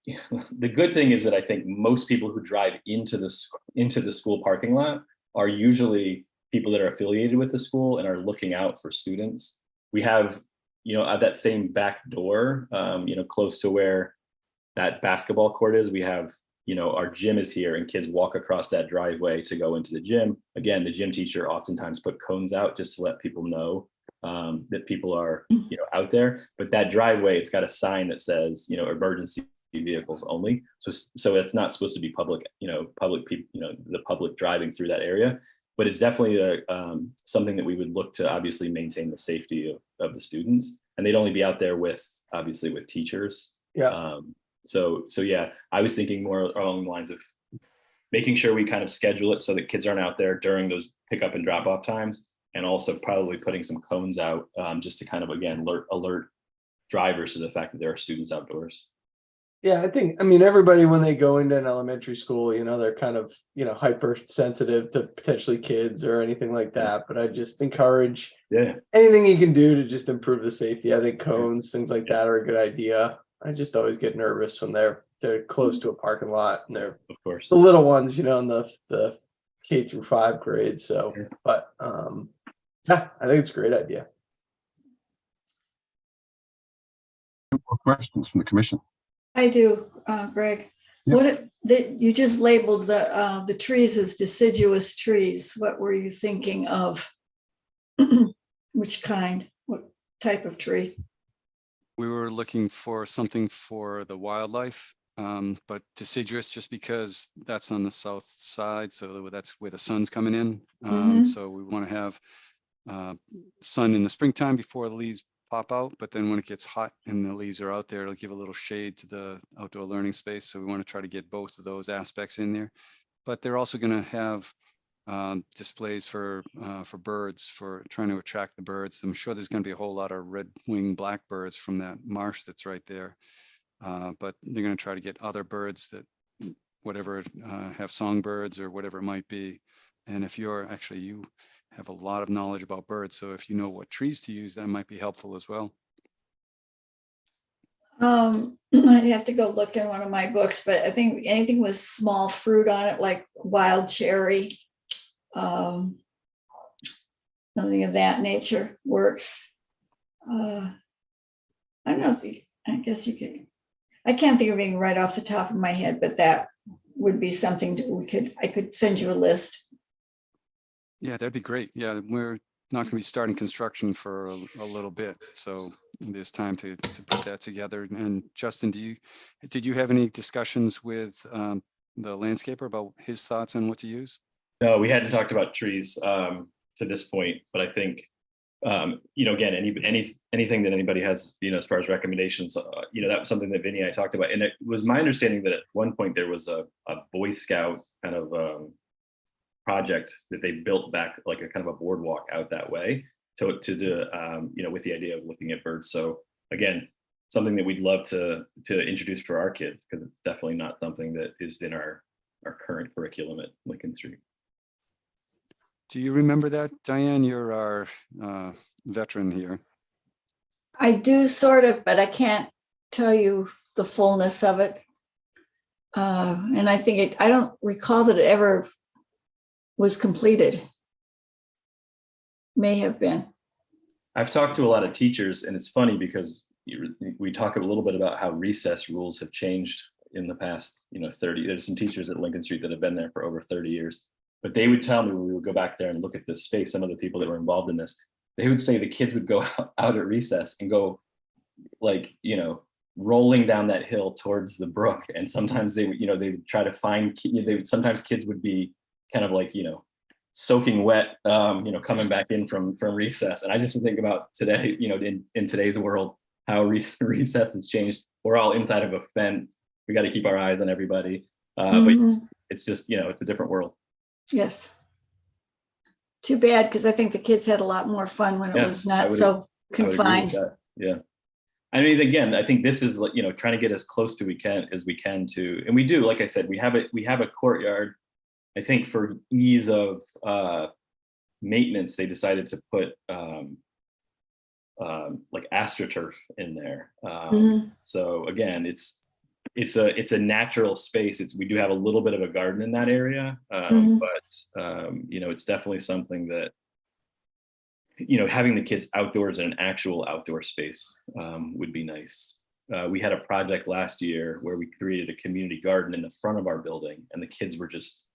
the good thing is that I think most people who drive into the school parking lot are usually people that are affiliated with the school and are looking out for students. We have, at that same back door, close to where that basketball court is, we have, our gym is here and kids walk across that driveway to go into the gym. Again, the gym teacher oftentimes put cones out just to let people know that people are, out there. But that driveway, it's got a sign that says, emergency vehicles only. So it's not supposed to be public, public people, the public driving through that area. But it's definitely something that we would look to obviously maintain the safety of the students. And they'd only be out there with teachers. Yeah. So yeah, I was thinking more along the lines of making sure we kind of schedule it so that kids aren't out there during those pickup and drop off times, and also probably putting some cones out just to kind of, again, alert drivers to the fact that there are students outdoors. Yeah, I mean, everybody, when they go into an elementary school, they're kind of, hypersensitive to potentially kids or anything like that. But I just encourage anything you can do to just improve the safety. I think cones, things like that are a good idea. I just always get nervous when they're close to a parking lot and they're, of course, the little ones, in the K through 5 grades. So, but yeah, I think it's a great idea. More questions from the commission? I do, Greg. You just labeled the trees as deciduous trees. What were you thinking of? Which kind? What type of tree? We were looking for something for the wildlife, but deciduous just because that's on the south side. So that's where the sun's coming in. So we want to have sun in the springtime before the leaves pop out. But then when it gets hot and the leaves are out there, it'll give a little shade to the outdoor learning space. So we want to try to get both of those aspects in there. But they're also going to have displays for birds, for trying to attract the birds. I'm sure there's going to be a whole lot of red-winged blackbirds from that marsh that's right there. But they're going to try to get other birds that whatever have songbirds or whatever it might be. And if you have a lot of knowledge about birds, so if you know what trees to use, that might be helpful as well. I'd have to go look in one of my books, but I think anything with small fruit on it, like wild cherry, something of that nature works. I don't know. I guess you could. I can't think of anything right off the top of my head, but that would be something that I could send you a list. Yeah, that'd be great. Yeah, we're not going to be starting construction for a little bit, so there's time to put that together. And Justin, did you have any discussions with the landscaper about his thoughts on what to use? No, we hadn't talked about trees to this point, but I think again, anything that anybody has, as far as recommendations, that was something that Vinny and I talked about. And it was my understanding that at one point there was a Boy Scout kind of project that they built back, like a kind of a boardwalk out that way to do, with the idea of looking at birds. So again, something that we'd love to introduce for our kids, because it's definitely not something that is in our current curriculum at Lincoln Street. Do you remember that, Diane? You're our veteran here. I do sort of, but I can't tell you the fullness of it. And I think I don't recall that it ever was completed. May have been. I've talked to a lot of teachers, and it's funny because we talk a little bit about how recess rules have changed in the past, 30. There's some teachers at Lincoln Street that have been there for over 30 years. But they would tell me when we would go back there and look at this space, some of the people that were involved in this, they would say the kids would go out at recess and go rolling down that hill towards the brook. And sometimes they would try to find, sometimes kids would be kind of soaking wet, coming back in from recess. And I just think about today, in today's world, how recess has changed. We're all inside of a fence. We got to keep our eyes on everybody. But it's just, it's a different world. Yes. Too bad, because I think the kids had a lot more fun when it was not so confined. Yeah. I mean, again, I think this is trying to get as close to as we can to, and we do, like I said, we have a courtyard. I think for ease of maintenance, they decided to put AstroTurf in there. So again, it's a natural space. We do have a little bit of a garden in that area, but it's definitely something that having the kids outdoors in an actual outdoor space would be nice. We had a project last year where we created a community garden in the front of our building, and the kids were just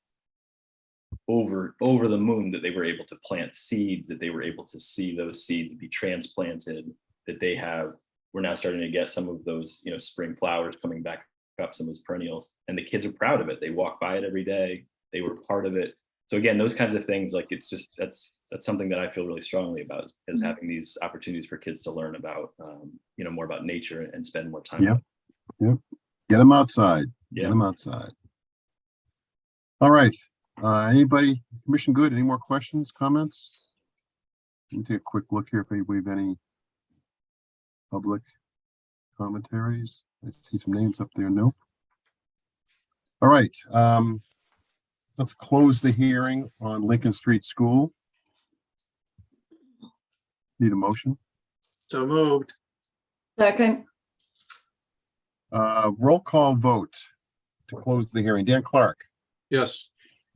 over the moon that they were able to plant seeds, that they were able to see those seeds be transplanted, that we're now starting to get some of those, spring flowers coming back up, some of those perennials, and the kids are proud of it. They walk by it every day. They were part of it. So again, those kinds of things, it's just, that's something that I feel really strongly about, is having these opportunities for kids to learn about, more about nature and spend more time. Yeah. Get them outside. Yeah. Get them outside. All right. Anybody, Commission good? Any more questions, comments? Let me take a quick look here if anybody have any public commentaries. I see some names up there. Nope. All right. Let's close the hearing on Lincoln Street School. Need a motion? So moved. Second. Roll call vote to close the hearing. Dan Clark. Yes.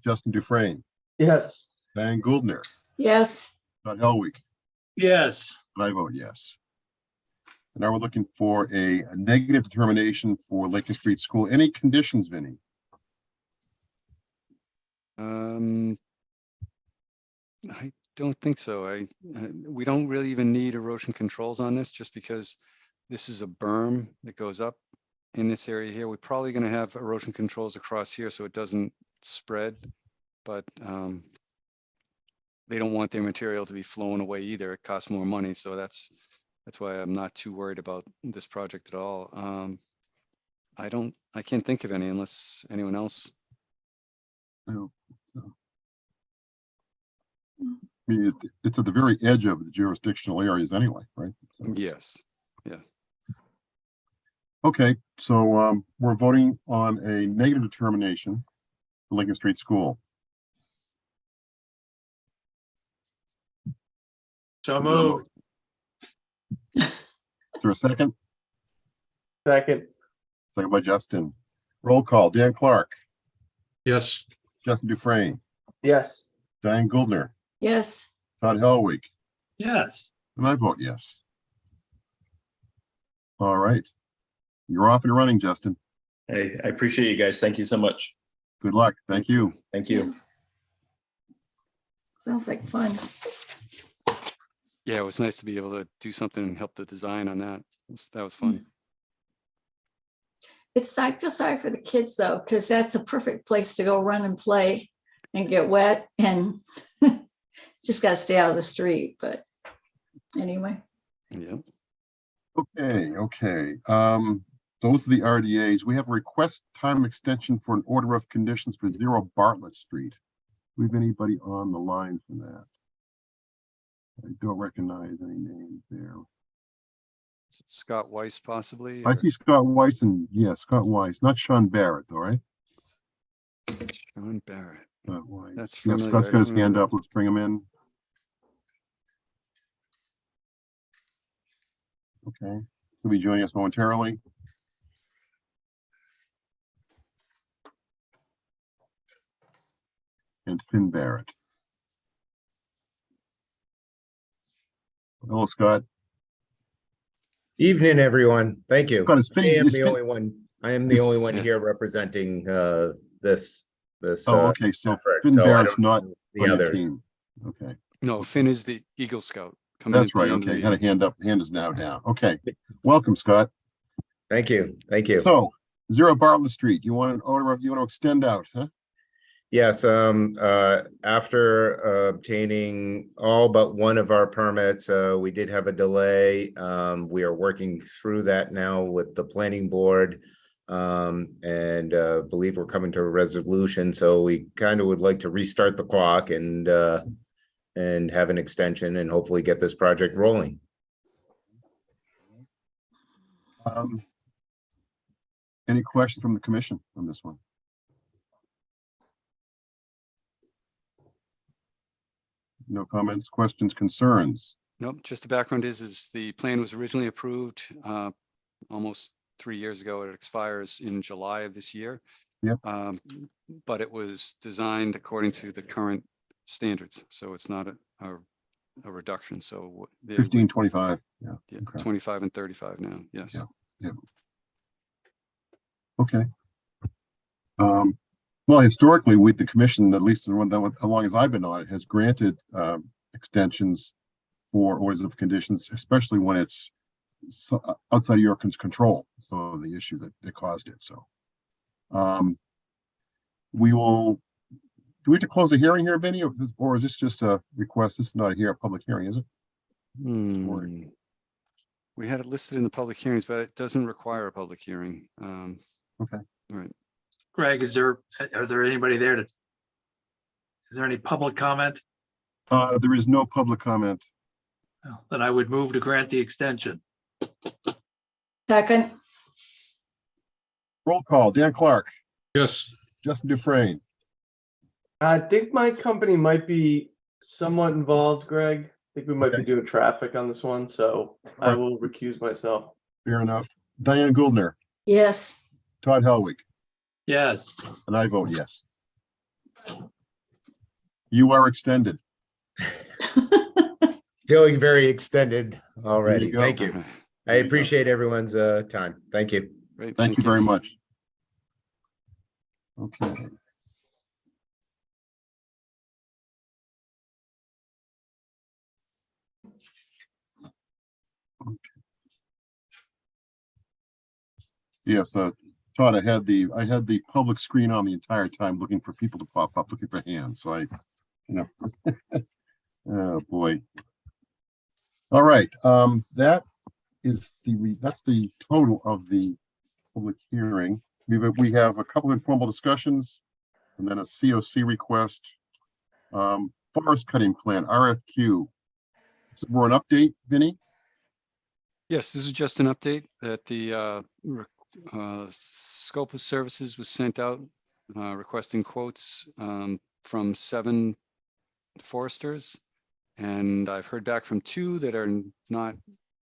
Justin Dufresne. Yes. Diane Gouldner. Yes. Todd Helwig. Yes. And I vote yes. And now we're looking for a negative determination for Lincoln Street School. Any conditions, Vinnie? I don't think so. We don't really even need erosion controls on this, just because this is a berm that goes up in this area here. We're probably going to have erosion controls across here so it doesn't spread, but they don't want their material to be flowing away either. It costs more money, so that's why I'm not too worried about this project at all. I can't think of any unless anyone else. No. I mean, it's at the very edge of the jurisdictional areas anyway, right? So, Yes, yes. okay, so we're voting on a negative determination for Lincoln Street School. So moved. Is there a second? Second. Second by Justin. Roll call. Dan Clark, Yes. Justin Dufresne, Yes. Diane Goldner, Yes. Todd Helwig, Yes. and I vote yes. All right. You're off and running, Justin. Hey, I appreciate you guys. Thank you so much. Good luck. Thank you. Thank you. Sounds like fun. Yeah, it was nice to be able to do something and help the design on that. That was fun. I feel sorry for the kids though, because that's a perfect place to go run and play and get wet and just got to stay out of the street. But anyway. Yeah. Okay. Those are the RDAs. We have a request time extension for an order of conditions for 0 Bartlett Street. Do we have anybody on the line for that? I don't recognize any names there. Is it Scott Weiss possibly? I see Scott Weiss and Scott Weiss, not Sean Barrett though, right? Sean Barrett. Scott Weiss. That's Yeah, familiar. Scott's I got his don't hand remember. up. Let's bring him in. Okay, he'll be joining us momentarily. And Finn Barrett. Hello, Scott. Evening, everyone. Thank you. Scott, is Finn, I am is the Finn- only one. I am the is- only one yes. here representing this. Oh, okay. So effort. Finn So I Barrett's don't not know on the your others. team. Okay, No, Finn is the Eagle Scout. Coming that's at the right. end of Okay, the had a meeting. hand up. Hand is now down. Okay, welcome, Scott. Thank you. Thank you. So 0 Bartlett Street. You want an order of, you want to extend out, huh? Yes, after obtaining all but one of our permits, we did have a delay. We are working through that now with the planning board. And believe we're coming to a resolution, so we kind of would like to restart the clock and have an extension and hopefully get this project rolling. Any questions from the commission on this one? No comments, questions, concerns? Nope, just the background is the plan was originally approved almost 3 years ago. It expires in July of this year. Yep. But it was designed according to the current standards, so it's not a reduction. So 1525. Yeah. Yeah, Okay. 25 and 35 now. Yes. Yeah. Okay. Well, historically, with the commission, at least the one that, as long as I've been on it, has granted extensions for orders of conditions, especially when it's outside of your control, some of the issues that caused it. So we will, do we have to close the hearing here, Vinny, or is this just a request? This is not a public hearing, is it? We had it listed in the public hearings, but it doesn't require a public hearing. Okay. All right. Greg, are there anybody there is there any public comment? There is no public comment. No. Then I would move to grant the extension. Second. Roll call. Dan Clark, Yes. Justin Dufresne, I think my company might be somewhat involved, Greg. I think we might be doing traffic on this one, so I will recuse myself. fair enough. Diane Goldner, Yes. Todd Helwig, Yes. and I vote yes. You are extended. Feeling very extended already. go. Thank you. I appreciate everyone's time. Thank you. Great. Thank you very much. Okay. Yes, Todd, I had the public screen on the entire time looking for people to pop up, looking for hands. So oh boy. All right. That's the total of the public hearing. We have a couple informal discussions and then a COC request. Forest cutting plan, RFQ. Is it more an update, Vinny? Yes, this is just an update that the scope of services was sent out requesting quotes from 7 foresters. And I've heard back from 2 that are not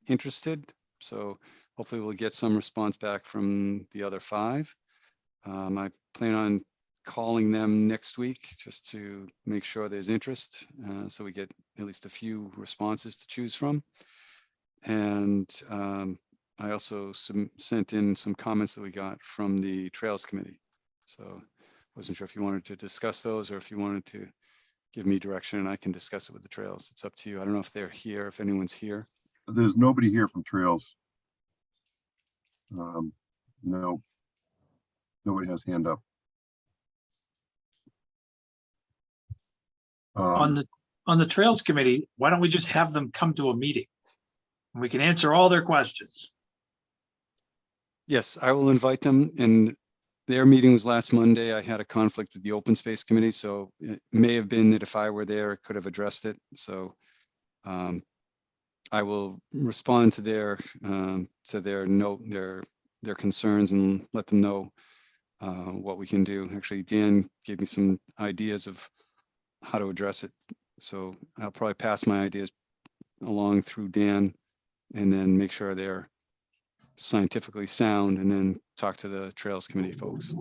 interested. So hopefully we'll get some response back from the other 5. I plan on calling them next week just to make sure there's interest. So we get at least a few responses to choose from. And I also sent in some comments that we got from the Trails Committee. So wasn't sure if you wanted to discuss those or if you wanted to give me direction and I can discuss it with the Trails. It's up to you. I don't know if they're here, if anyone's here. There's nobody here from Trails. No, nobody has hand up. On the Trails Committee, why don't we just have them come to a meeting? And we can answer all their questions. Yes, I will invite them, and their meeting was last Monday. I had a conflict with the Open Space Committee, so it may have been that if I were there, it could have addressed it. So I will respond to their note, their concerns, and let them know what we can do. Actually, Dan gave me some ideas of how to address it. So I'll probably pass my ideas along through Dan and then make sure they're scientifically sound and then talk to the Trails Committee folks.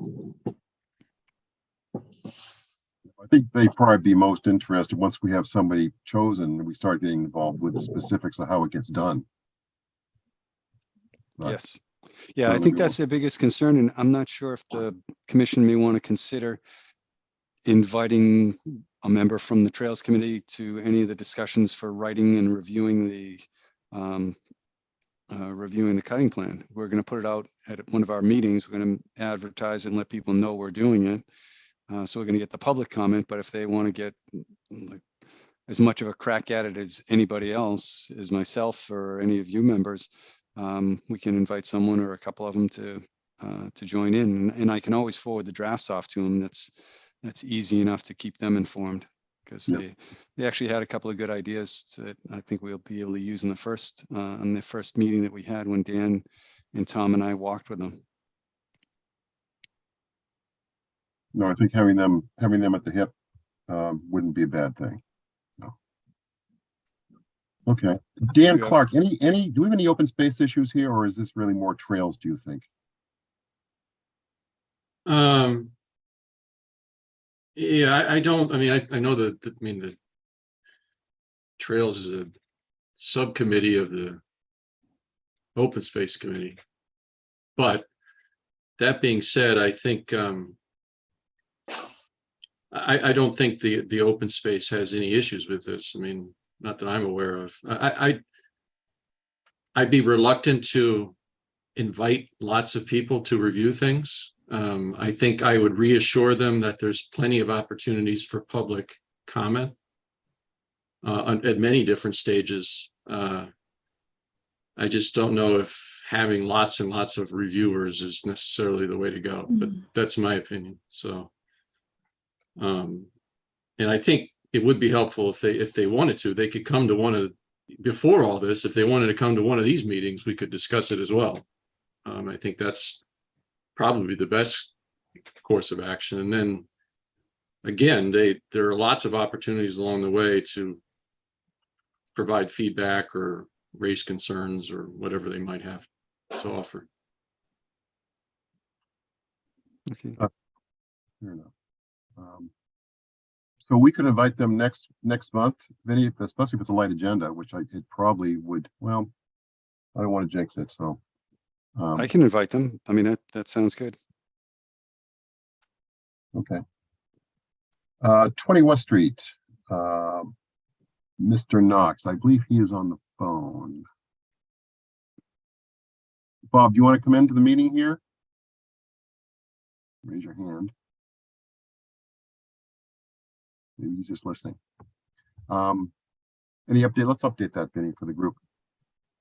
I think they'd probably be most interested once we have somebody chosen and we start getting involved with the specifics of how it gets done. But, yes. Yeah, I think that's their biggest concern. And I'm not sure if the commission may want to consider inviting a member from the Trails Committee to any of the discussions for writing and reviewing the cutting plan. We're going to put it out at one of our meetings. We're going to advertise and let people know we're doing it. So we're going to get the public comment, but if they want to get like, as much of a crack at it as anybody else, as myself or any of you members, we can invite someone or a couple of them to join in. And I can always forward the drafts off to them. That's easy enough to keep them informed because they actually had a couple of good ideas that I think we'll be able to use in the first meeting that we had when Dan and Tom and I walked with them. no, I think having them at the hip wouldn't be a bad thing. No. Okay, Dan Clark, do we have any open space issues here, or is this really more trails, do you think? Yeah, I don't, I mean, I know that, the Trails is a subcommittee of the Open Space Committee. But that being said, I think, I don't think the open space has any issues with this. I mean, not that I'm aware of. I'd be reluctant to invite lots of people to review things. I think I would reassure them that there's plenty of opportunities for public comment at many different stages. I just don't know if having lots and lots of reviewers is necessarily the way to go, but that's my opinion. So, and I think it would be helpful if they wanted to, they could come to before all this, if they wanted to come to one of these meetings, we could discuss it as well. I think that's probably the best course of action. And then again, there are lots of opportunities along the way to provide feedback or raise concerns or whatever they might have to offer. Okay. Fair enough. So we could invite them next month, Vinny, especially if it's a light agenda, which it probably would. Well, I don't want to jinx it, so. I can invite them. I mean, that sounds good. Okay. 20 West Street, Mr. Knox, I believe he is on the phone. Bob, do you want to come into the meeting here? Raise your hand. Maybe he's just listening. Any update? Let's update that, Vinny, for the group.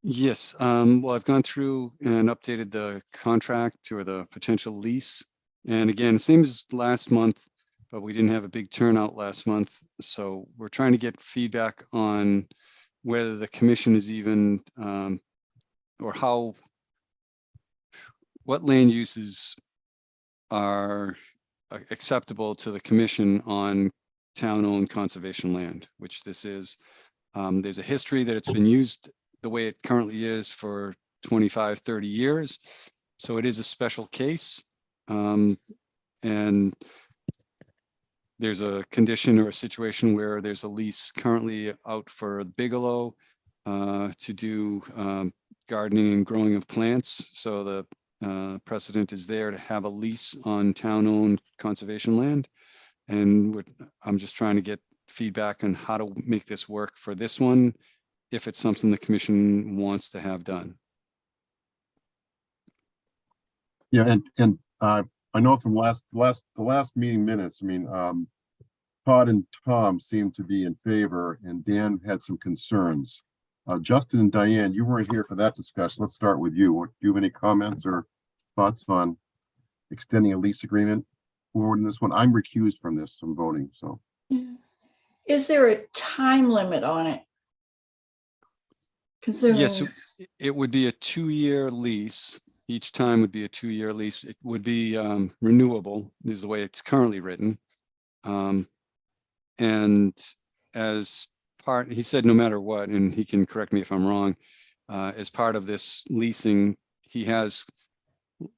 Yes, well, I've gone through and updated the contract or the potential lease. And again, same as last month, but we didn't have a big turnout last month. So we're trying to get feedback on whether the commission is even, or what land uses are acceptable to the commission on town-owned conservation land, which this is. There's a history that it's been used the way it currently is for 25, 30 years. So it is a special case. And there's a condition or a situation where there's a lease currently out for Bigelow to do gardening and growing of plants. So the precedent is there to have a lease on town-owned conservation land. And I'm just trying to get feedback on how to make this work for this one, if it's something the commission wants to have done. Yeah, and I know from the last meeting minutes, I mean, Todd and Tom seemed to be in favor, and Dan had some concerns. Justin and Diane, you weren't here for that discussion. Let's start with you. Do you have any comments or thoughts on extending a lease agreement forward in this one? I'm recused from this, from voting, so. Is there a time limit on it? Considering Yes, it would be a 2-year lease. Each time would be a 2-year lease. It would be renewable. This is the way it's currently written. And as part, he said no matter what, and he can correct me if I'm wrong, as part of this leasing, he has,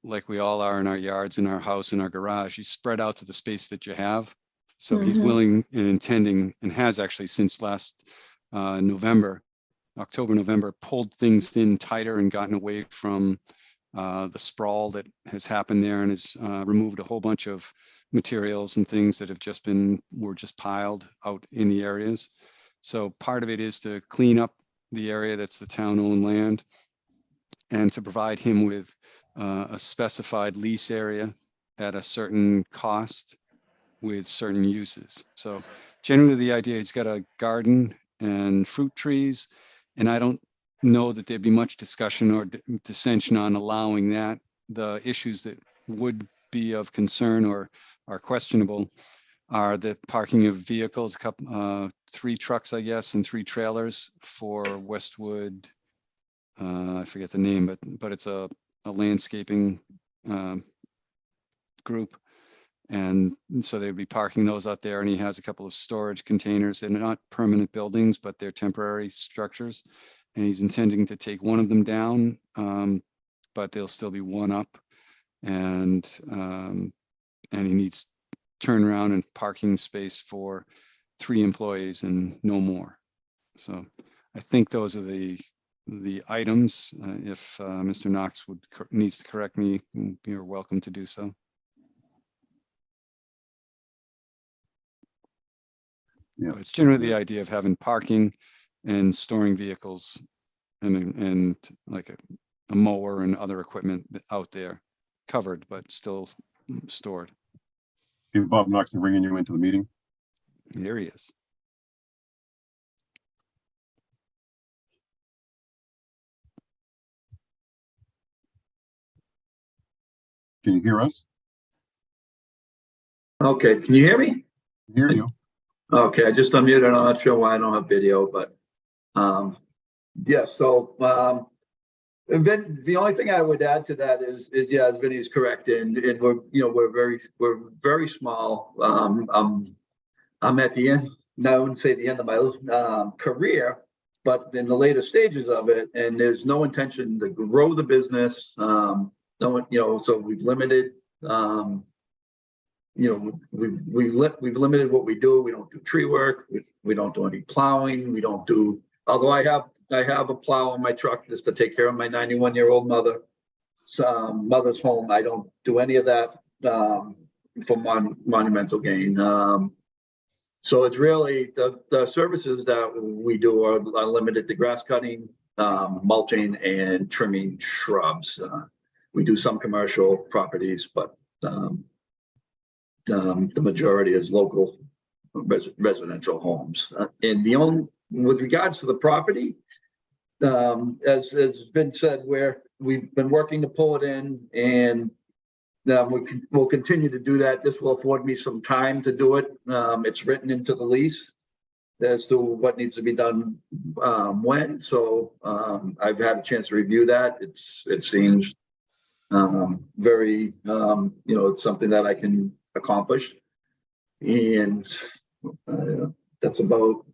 like we all are in our yards, in our house, in our garage, he's spread out to the space that you have. So he's willing and intending, and has actually since last October, November, pulled things in tighter and gotten away from the sprawl that has happened there, and has removed a whole bunch of materials and things that were just piled out in the areas. So part of it is to clean up the area that's the town-owned land, and to provide him with a specified lease area at a certain cost with certain uses. So generally the idea, he's got a garden and fruit trees, and I don't know that there'd be much discussion or dissension on allowing that. The issues that would be of concern or are questionable are the parking of vehicles, 3 trucks, I guess, and 3 trailers for Westwood. I forget the name, but it's a landscaping group. And so they'd be parking those out there, and he has a couple of storage containers. They're not permanent buildings, but they're temporary structures. And he's intending to take one of them down, but there'll still be one up. And he needs turnaround and parking space for 3 employees and no more. So I think those are the items. If Mr. Knox needs to correct me, you're welcome to do so. Yeah. But it's generally the idea of having parking and storing vehicles and like a mower and other equipment out there covered, but still stored. Okay, Bob Knox is bringing you into the meeting. There he is. Can you hear us? Okay, can you hear me? Hear you. Okay, I just unmuted. I'm not sure why I don't have video, but yeah, so the only thing I would add to that is yeah, as Vinny is correct, and we're very small. I'm at the end, I wouldn't say the end of my career, but in the later stages of it, and there's no intention to grow the business. No one, so we've limited. We've limited what we do. We don't do tree work. We don't do any plowing. We don't do, although I have I have a plow on my truck just to take care of my 91-year-old mother's home. I don't do any of that for monumental gain. So it's really the services that we do are limited to grass cutting, mulching, and trimming shrubs. We do some commercial properties, but the majority is local residential homes. And with regards to the property, as has been said, we've been working to pull it in, and we'll continue to do that. This will afford me some time to do it. It's written into the lease as to what needs to be done when. So I've had a chance to review that. It seems very, it's something that I can accomplish, and that's about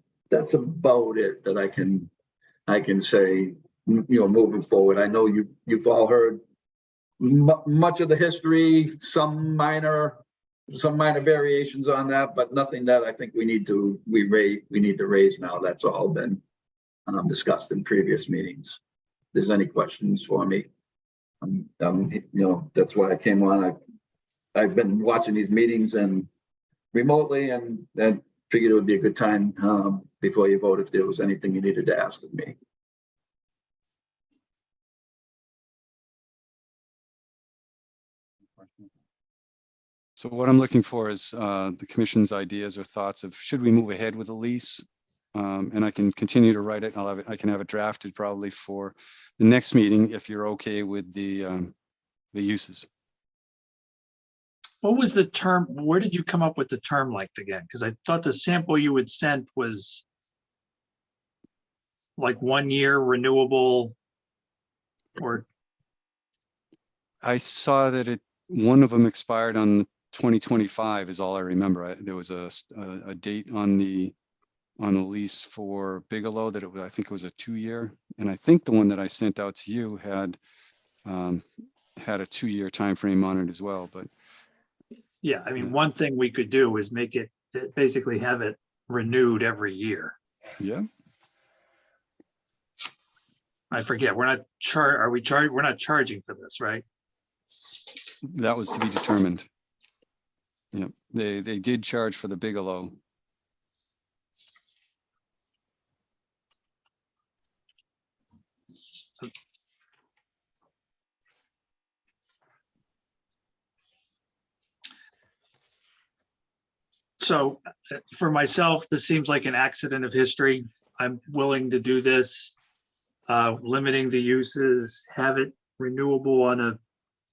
it that I can say, moving forward. I know you've all heard much of the history, some minor variations on that, but nothing that I think we need to raise now. That's all been discussed in previous meetings. If there's any questions for me, that's why I came on. I've been watching these meetings and remotely, and figured it would be a good time before you vote if there was anything you needed to ask of me. So what I'm looking for is the commission's ideas or thoughts of, should we move ahead with the lease? And I can continue to write it. I can have it drafted probably for the next meeting if you're okay with the uses. What was the term? Where did you come up with the term length again? Because I thought the sample you had sent was like 1 year renewable, or I saw that one of them expired on 2025 is all I remember. There was a date on the lease for Bigelow that I think it was a 2-year, and I think the one that I sent out to you had a 2-year time frame on it as well. But yeah, I mean, one thing we could do is make it, basically have it renewed every year. Yeah. I forget, we're not charging for this, right? That was to be determined. Yeah, they did charge for the Bigelow. So for myself, this seems like an accident of history. I'm willing to do this, limiting the uses, have it renewable on an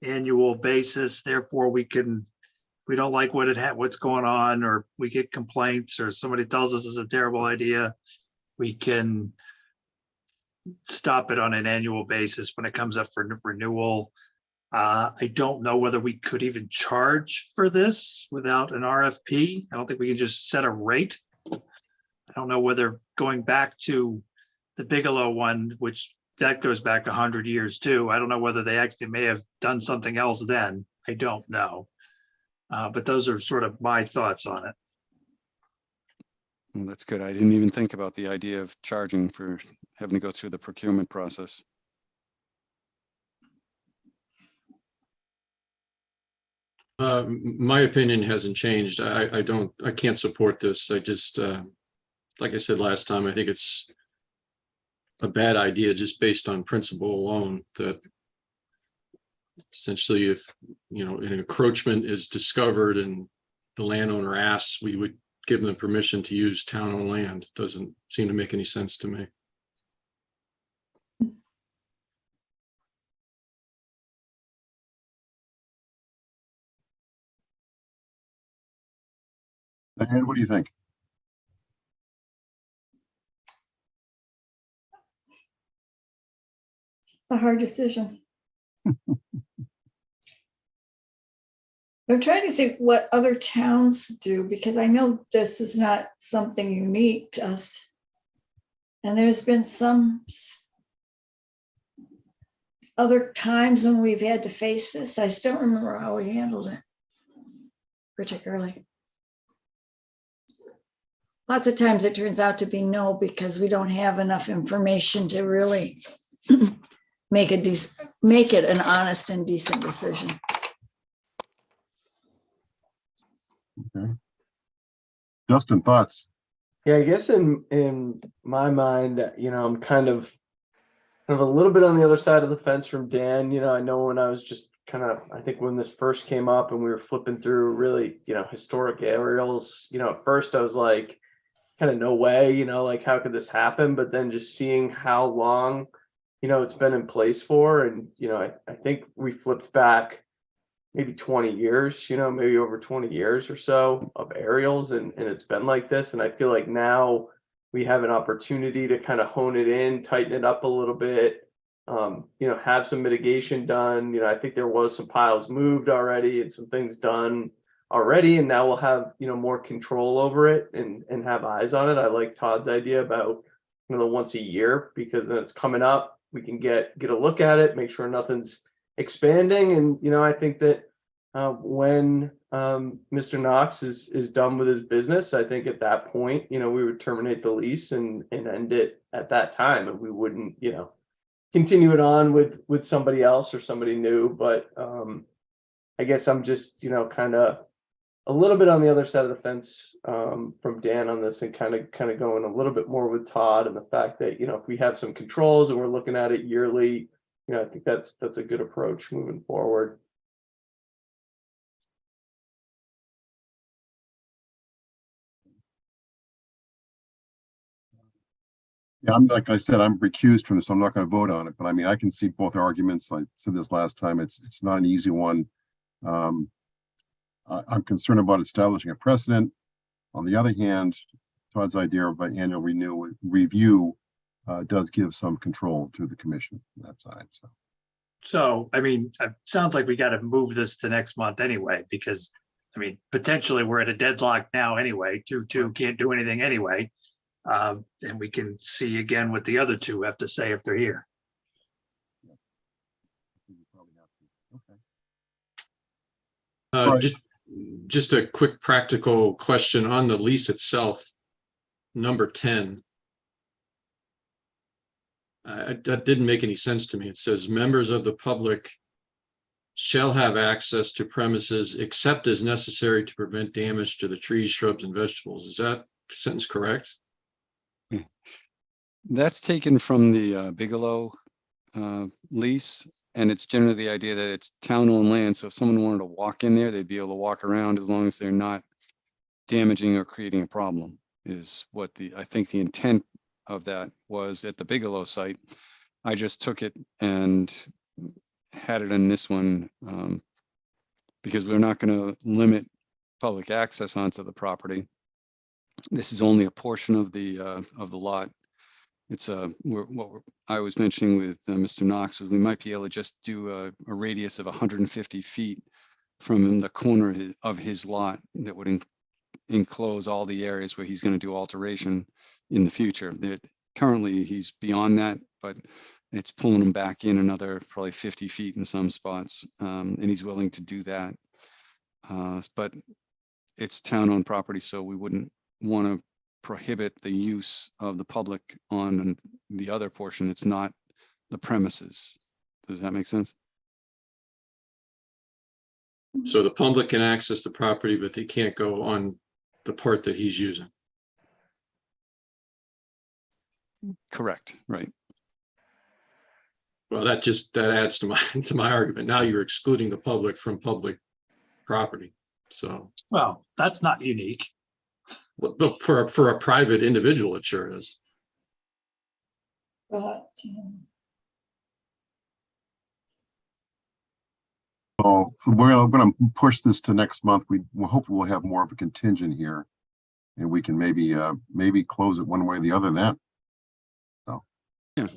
annual basis. Therefore, we can, if we don't like what's going on, or we get complaints, or somebody tells us it's a terrible idea, we can stop it on an annual basis when it comes up for renewal. I don't know whether we could even charge for this without an RFP. I don't think we can just set a rate. I don't know whether going back to the Bigelow one, which that goes back 100 years too. I don't know whether they actually may have done something else then. I don't know. But those are sort of my thoughts on it. Well, that's good. I didn't even think about the idea of charging for having to go through the procurement process. My opinion hasn't changed. I can't support this. I just, like I said last time, I think it's a bad idea just based on principle alone, that essentially if, an encroachment is discovered and the landowner asks, we would give them permission to use town-owned land. Doesn't seem to make any sense to me. Diane, what do you think? It's a hard decision. I'm trying to think what other towns do, because I know this is not something unique to us. And there's been some other times when we've had to face this. I still remember how we handled it particularly. lots of times it turns out to be no, because we don't have enough information to really make it an honest and decent decision. Okay. Justin, thoughts? Yeah, I guess in my mind, I'm kind of a little bit on the other side of the fence from Dan. I know when I was just I think when this first came up and we were flipping through really, historic aerials, at first I was like, no way, like how could this happen? But then just seeing how long, it's been in place for, and, I think we flipped back maybe 20 years, maybe over 20 years or so of aerials, and it's been like this. And I feel like now we have an opportunity to kind of hone it in, tighten it up a little bit, have some mitigation done. I think there was some piles moved already and some things done already, and now we'll have, more control over it and have eyes on it. I like Todd's idea about, the once a year, because then it's coming up, we can get a look at it, make sure nothing's expanding. And, I think that when Mr. Knox is done with his business, I think at that point, we would terminate the lease and end it at that time, and we wouldn't, continue it on with somebody else or somebody new. But I guess I'm just, kind of a little bit on the other side of the fence from Dan on this, and kind of going a little bit more with Todd, and the fact that, if we have some controls and we're looking at it yearly, I think that's a good approach moving forward. Yeah, like I said, I'm recused from this, so I'm not going to vote on it. But I mean, I can see both arguments. I said this last time. It's not an easy one. I'm concerned about establishing a precedent. On the other hand, Todd's idea of an annual review does give some control to the commission on that side. So, I mean, it sounds like we got to move this to next month anyway, because, I mean, potentially we're at a deadlock now anyway. 2-2 can't do anything anyway. And we can see again what the other two have to say if they're here. Just a quick practical question on the lease itself. Number 10. That didn't make any sense to me. It says members of the public shall have access to premises except as necessary to prevent damage to the trees, shrubs, and vegetables. Is that sentence correct? That's taken from the Bigelow lease, and it's generally the idea that it's town-owned land. So if someone wanted to walk in there, they'd be able to walk around as long as they're not damaging or creating a problem, is what I think the intent of that was at the Bigelow site. I just took it and had it in this one because we're not going to limit public access onto the property. This is only a portion of the lot. It's I was mentioning with Mr. Knox was we might be able to just do a radius of 150 feet from the corner of his lot that would enclose all the areas where he's going to do alteration in the future. That currently he's beyond that, but it's pulling him back in another probably 50 feet in some spots, and he's willing to do that. But it's town-owned property, so we wouldn't want to prohibit the use of the public on the other portion. It's not the premises. Does that make sense? So the public can access the property, but they can't go on the part that he's using. Correct. Right. Well, that adds to my argument. Now you're excluding the public from public property. So, well, that's not unique. But for a private individual, it sure is. But So we're going to push this to next month. We'll hopefully we'll have more of a contingent here, and we can maybe close it one way or the other than that. So yeah,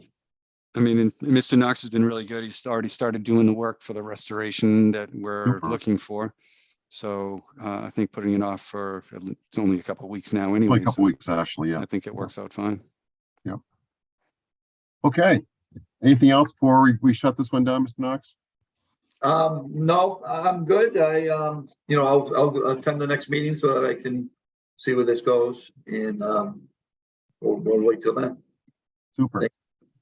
I mean, and Mr. Knox has been really good. He's already started doing the work for the restoration that we're looking for. So I think putting it off for it's only a couple of weeks now anyway. Only a couple of weeks actually. Yeah, I think it works out fine. Yeah. Okay. Anything else before we shut this one down, Mr. Knox? No, I'm good. I'll attend the next meeting so that I can see where this goes, and we'll wait till then. Super.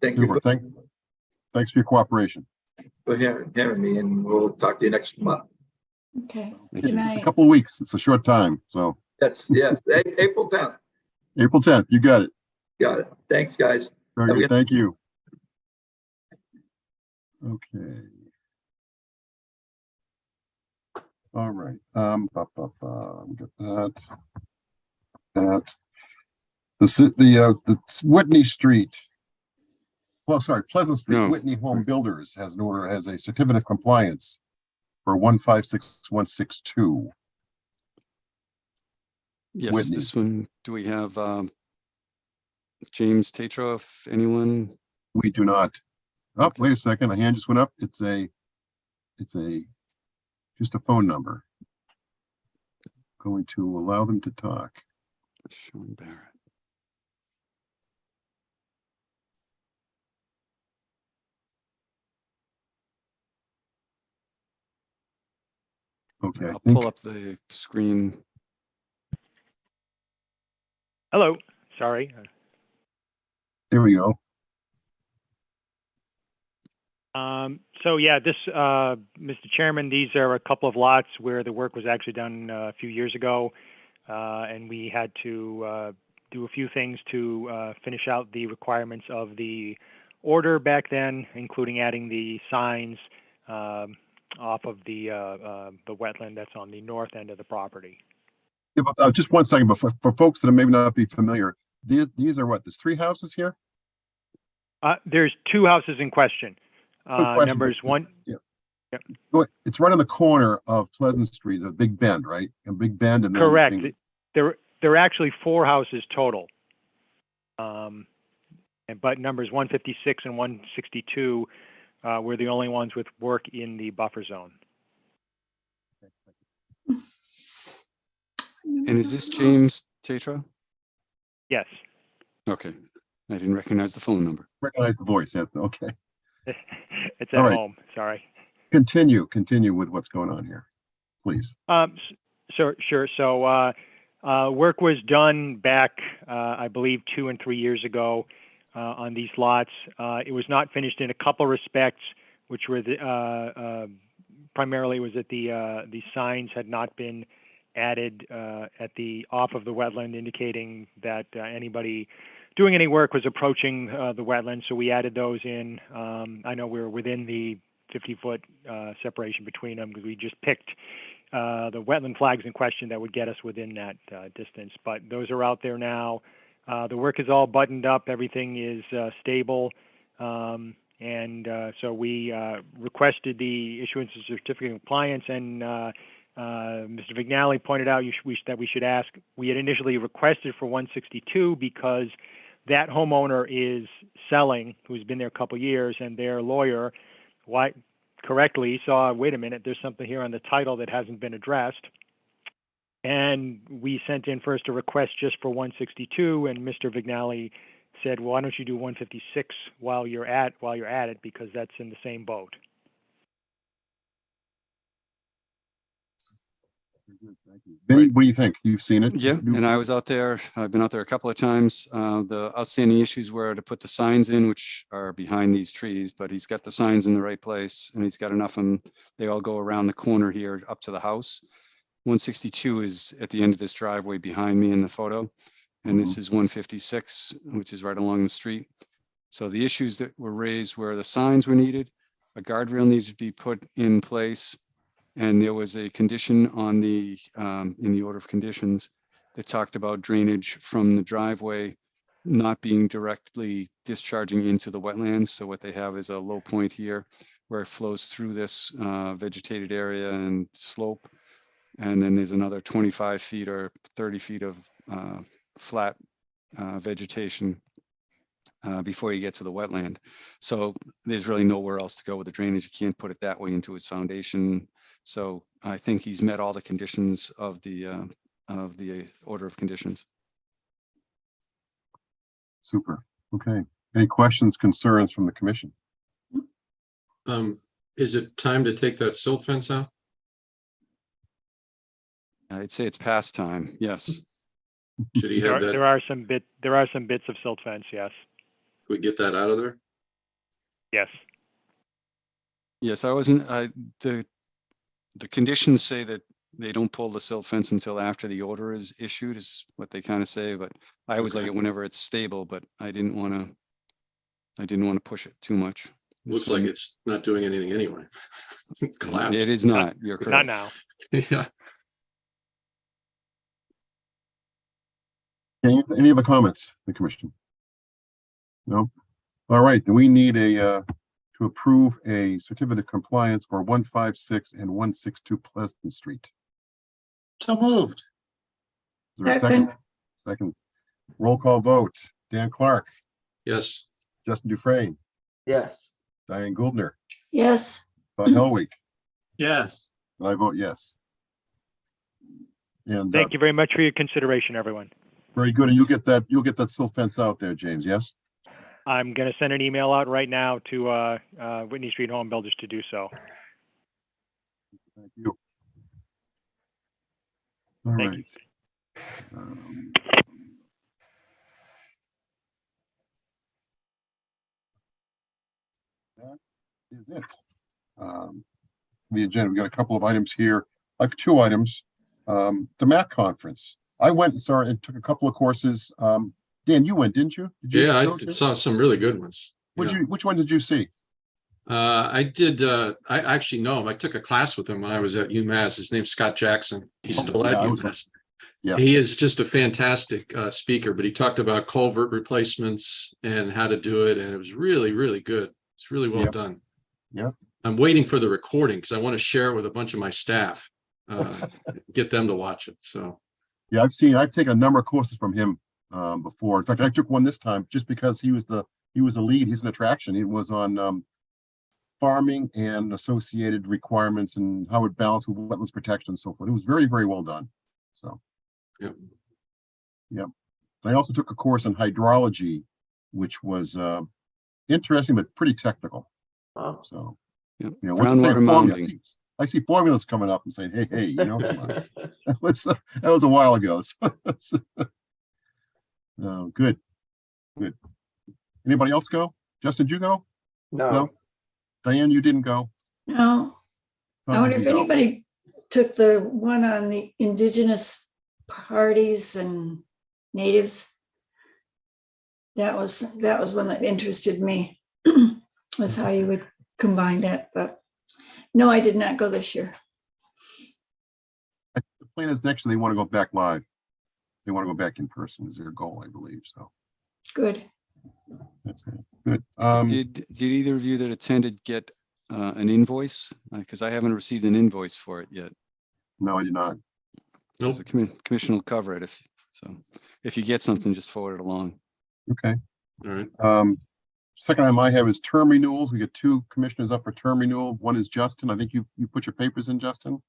Thank Super. you Thanks for your cooperation. for hearing me, and we'll talk to you next month. Okay, It's good a night. couple of weeks. It's a short time. So Yes, April 10th. April 10th, you got it. Got it. Thanks, guys. Very Have a good. good- Thank you. Okay. All right. We got that. The Whitney Street. Well, sorry, Pleasant Street, No. Whitney Home Builders has a certificate of compliance for 156162. Yes, Whitney. this one, do we have James Tatro, if anyone? We do not. Oh, wait a second. A hand just went up. It's just a phone number. Going to allow them to talk. Sean Barrett. Okay, I'll pull up the screen. Hello, sorry. There we go. So yeah, this, Mr. Chairman, these are a couple of lots where the work was actually done a few years ago. And we had to do a few things to finish out the requirements of the order back then, including adding the signs off of the wetland that's on the north end of the property. Yeah, but, just one second, but for folks that may not be familiar, these are what? There's 3 houses here. There's 2 houses in question. Numbers one. Yeah. Yep. It's right on the corner of Pleasant Street, a Big Bend, right? A Big Bend, and then correct. There are actually 4 houses total. But numbers 156 and 162 were the only ones with work in the buffer zone. And is this James Tatro? Yes. Okay. I didn't recognize the phone number. Recognize the voice. Yeah, okay. It's at All right. home. Sorry. Continue with what's going on here, please. Sure. So work was done back, I believe, 2 and 3 years ago on these lots. It was not finished in a couple respects, which were primarily was that the signs had not been added at the off of the wetland, indicating that anybody doing any work was approaching the wetland. So we added those in. I know we were within the 50-foot separation between them because we just picked the wetland flags in question that would get us within that distance. But those are out there now. The work is all buttoned up. Everything is stable. So we requested the issuance of certificate of compliance, and Mr. Vignali pointed out that we should ask. We had initially requested for 162 because that homeowner is selling, who's been there a couple years, and their lawyer correctly saw, wait a minute, there's something here on the title that hasn't been addressed. And we sent in first a request just for 162, and Mr. Vignali said, well, why don't you do 156 while you're at it, because that's in the same boat. Vinny, what do you think? You've seen it? Yeah, and I was out there. I've been out there a couple of times. The outstanding issues were to put the signs in, which are behind these trees, but he's got the signs in the right place, and he's got enough of them. They all go around the corner here up to the house. 162 is at the end of this driveway behind me in the photo, and this is 156, which is right along the street. So the issues that were raised were the signs were needed, a guardrail needed to be put in place, and there was a condition on the in the order of conditions that talked about drainage from the driveway not being directly discharging into the wetlands. So what they have is a low point here where it flows through this vegetated area and slope. And then there's another 25 feet or 30 feet of flat vegetation before you get to the wetland. So there's really nowhere else to go with the drainage. You can't put it that way into its foundation. So I think he's met all the conditions of the order of conditions. Super. Okay. Any questions, concerns from the commission? Is it time to take that silt fence out? I'd say it's past time. Yes. Should he have that? There are some bits of silt fence, yes. Can we get that out of there? Yes. Yes, the conditions say that they don't pull the silt fence until after the order is issued, is what they kind of say, but I always like Okay. it whenever it's stable, but I didn't want to push it too much. Looks like it's not doing anything anyway. It's collapsed. It is not. You're Not correct. now. Yeah. Any other comments, the commission? No? All right, then we need to approve a certificate of compliance for 156 and 162 Pleasant Street. So moved. Is there a second? Second. Roll call vote. Dan Clark, Yes. Justin Dufresne, Yes. Diane Gouldner, Yes, Todd Helwig, Yes. and I vote yes. And Thank you very much for your consideration, everyone. very good. And you'll get that silt fence out there, James, yes? I'm going to send an email out right now to Whitney Street Home Builders to do so. Thank you. All Thank right. you. That is it. The agenda, we got a couple of items here. I have 2 items. The MAC conference. I went and saw it and took a couple of courses. Dan, you went, didn't you? Did you Yeah, go I too? saw some really good ones. Yeah. Which one did you see? I did. I actually know him. I took a class with him when I was at UMass. His name's Scott Jackson. He's still at UMass. Yeah. He is just a fantastic speaker, but he talked about culvert replacements and how to do it. And it was really, really good. It's really well done. Yeah. I'm waiting for the recording because I want to share it with a bunch of my staff, get them to watch it. So. Yeah, I've taken a number of courses from him before. In fact, I took one this time just because he was the lead. He's an attraction. It was on farming and associated requirements and how it balanced with wetlands protection and so forth. It was very, very well done. So, yeah. I also took a course on hydrology, which was interesting but pretty technical. So, Groundwater modeling. I see formulas coming up and saying, hey, you know, come on. That was a while ago. So, good. Anybody else go? Justin, did you go? No. Diane, you didn't go? no. I wonder if anybody took the one on the indigenous parties and natives. That was one that interested me, was how you would combine that, but no, I did not go this year. The plan is next year they want to go back live. They want to go back in person is their goal, I believe. So Good. that's it. Good. Did either of you that attended get an invoice? Because I haven't received an invoice for it yet. No, I did not. Because the commission will cover it if you get something, just forward it along. Okay. All right. Second item I have is term renewals. We get 2 commissioners up for term renewal. One is Justin. I think you put your papers in, Justin.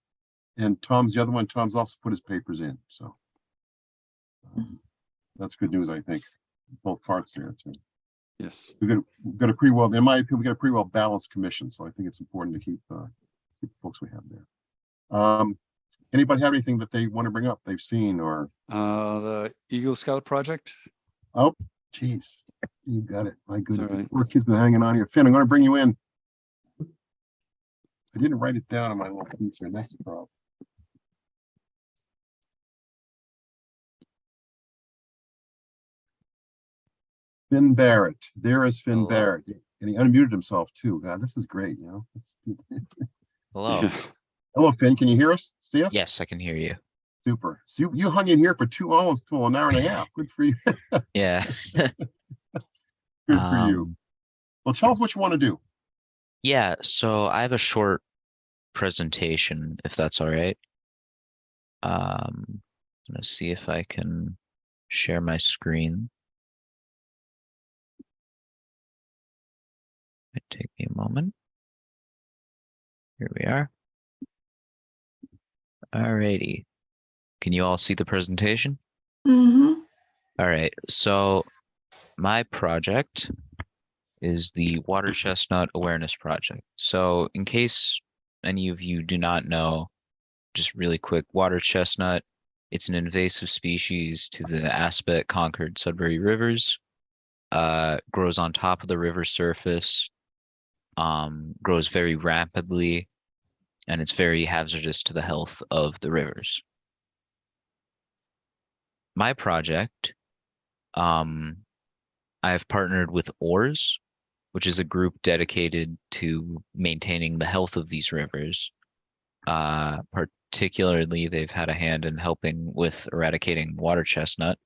And Tom's the other one. Tom's also put his papers in. So that's good news, I think. Both parts there too. Yes. We've got a pretty well, in my opinion, we got a pretty well balanced commission. So I think it's important to keep the folks we have there. Anybody have anything that they want to bring up they've seen or The Eagle Scout project. oh geez, you got it. My goodness, all right. poor kid's been hanging on here. Finn, I'm going to bring you in. I didn't write it down on my little piece here. That's the problem. Finn Barrett. There is Finn Hello. Barrett. And he unmuted himself too. God, this is great, you know. Hello. Yeah. Hello, Finn. Can you hear us? See us? Yes, I can hear you. Super. So you hung in here for almost an hour and a half. Good for you. Yeah. Good for you. Well, tell us what you want to do. Yeah, so I have a short presentation, if that's all right. I'm gonna see if I can share my screen. Might take me a moment. Here we are. Alrighty. Can you all see the presentation? Mm-hmm. All right, so my project is the Water Chestnut Awareness Project. So in case any of you do not know, just really quick, water chestnut It's an invasive species to the Aspet, Concord, Sudbury rivers. Grows on top of the river surface, grows very rapidly, and it's very hazardous to the health of the rivers. My project, I've partnered with OARS, which is a group dedicated to maintaining the health of these rivers. Particularly, they've had a hand in helping with eradicating water chestnut.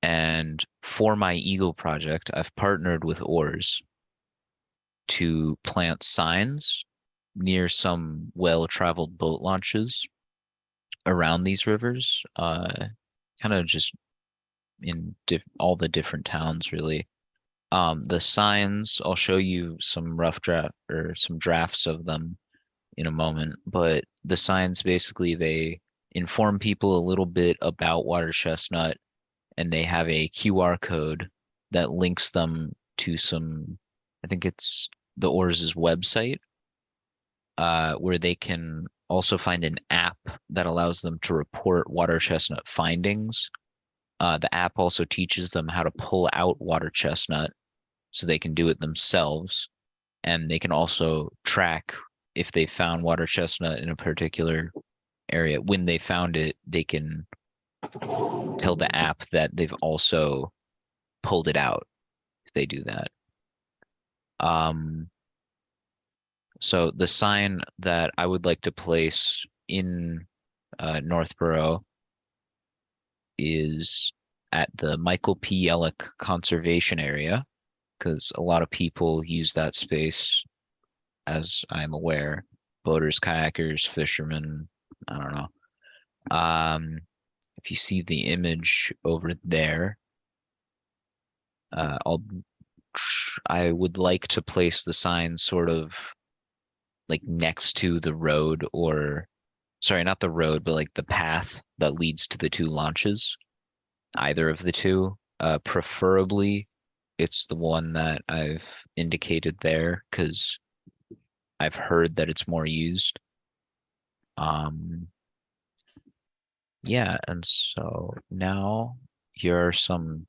And for my Eagle project, I've partnered with OARS to plant signs near some well-traveled boat launches around these rivers, kind of just in all the different towns, really. The signs, I'll show you some rough draft or some drafts of them in a moment, but the signs basically, they inform people a little bit about water chestnut, and they have a QR code that links them to some, I think it's the OARS's website, where they can also find an app that allows them to report water chestnut findings. The app also teaches them how to pull out water chestnut so they can do it themselves. And they can also track if they found water chestnut in a particular area. When they found it, they can tell the app that they've also pulled it out if they do that. So the sign that I would like to place in Northborough is at the Michael P. Yellick Conservation Area, because a lot of people use that space, as I'm aware, boaters, kayakers, fishermen, I don't know. If you see the image over there, I would like to place the sign sort of like next to the road, or sorry, not the road, but like the path that leads to the two launches, either of the two. Preferably it's the one that I've indicated there, because I've heard that it's more used. Yeah, and so now here are some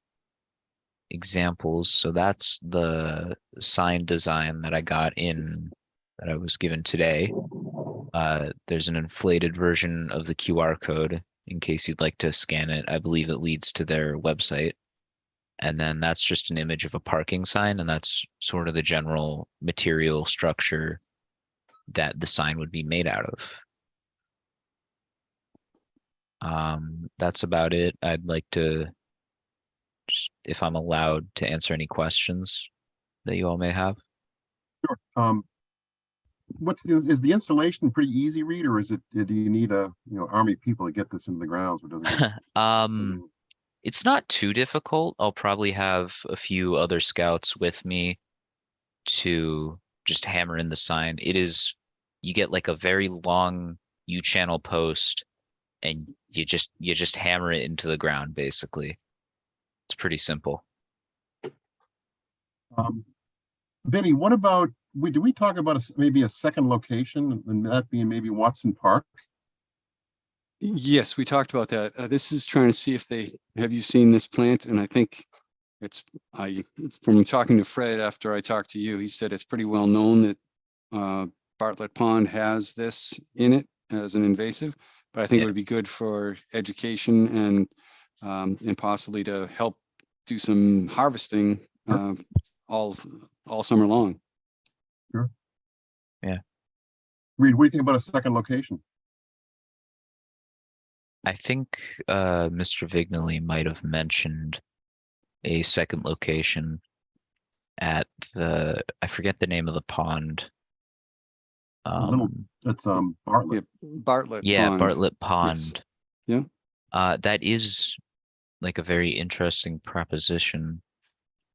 examples. So that's the sign design that I got in, that I was given today. There's an inflated version of the QR code in case you'd like to scan it. I believe it leads to their website. And then that's just an image of a parking sign, and that's sort of the general material structure that the sign would be made out of. That's about it. I'd like to, just, if I'm allowed, to answer any questions that you all may have. Sure. Is the installation pretty easy, Reed, or is it, do you need a army of people to get this into the grounds? Or does it It's not too difficult. I'll probably have a few other scouts with me to just hammer in the sign. It is, you get like a very long U-channel post, and you just hammer it into the ground, basically. It's pretty simple. Vinny, what about, do we talk about maybe a second location, and that being maybe Watson Park? Yes, we talked about that. This is trying to see if have you seen this plant? And I think from talking to Fred after I talked to you, he said it's pretty well known that Bartlett Pond has this in it as an invasive, but I think it would be good for education and possibly to help do some harvesting all summer long. Sure. Yeah. Reed, what do you think about a second location? I think Mr. Vignali might have mentioned a second location at I forget the name of the pond. It's Bartlett. Yeah, Bartlett Yeah, Pond. Bartlett Pond. Yes. Yeah. That is like a very interesting proposition.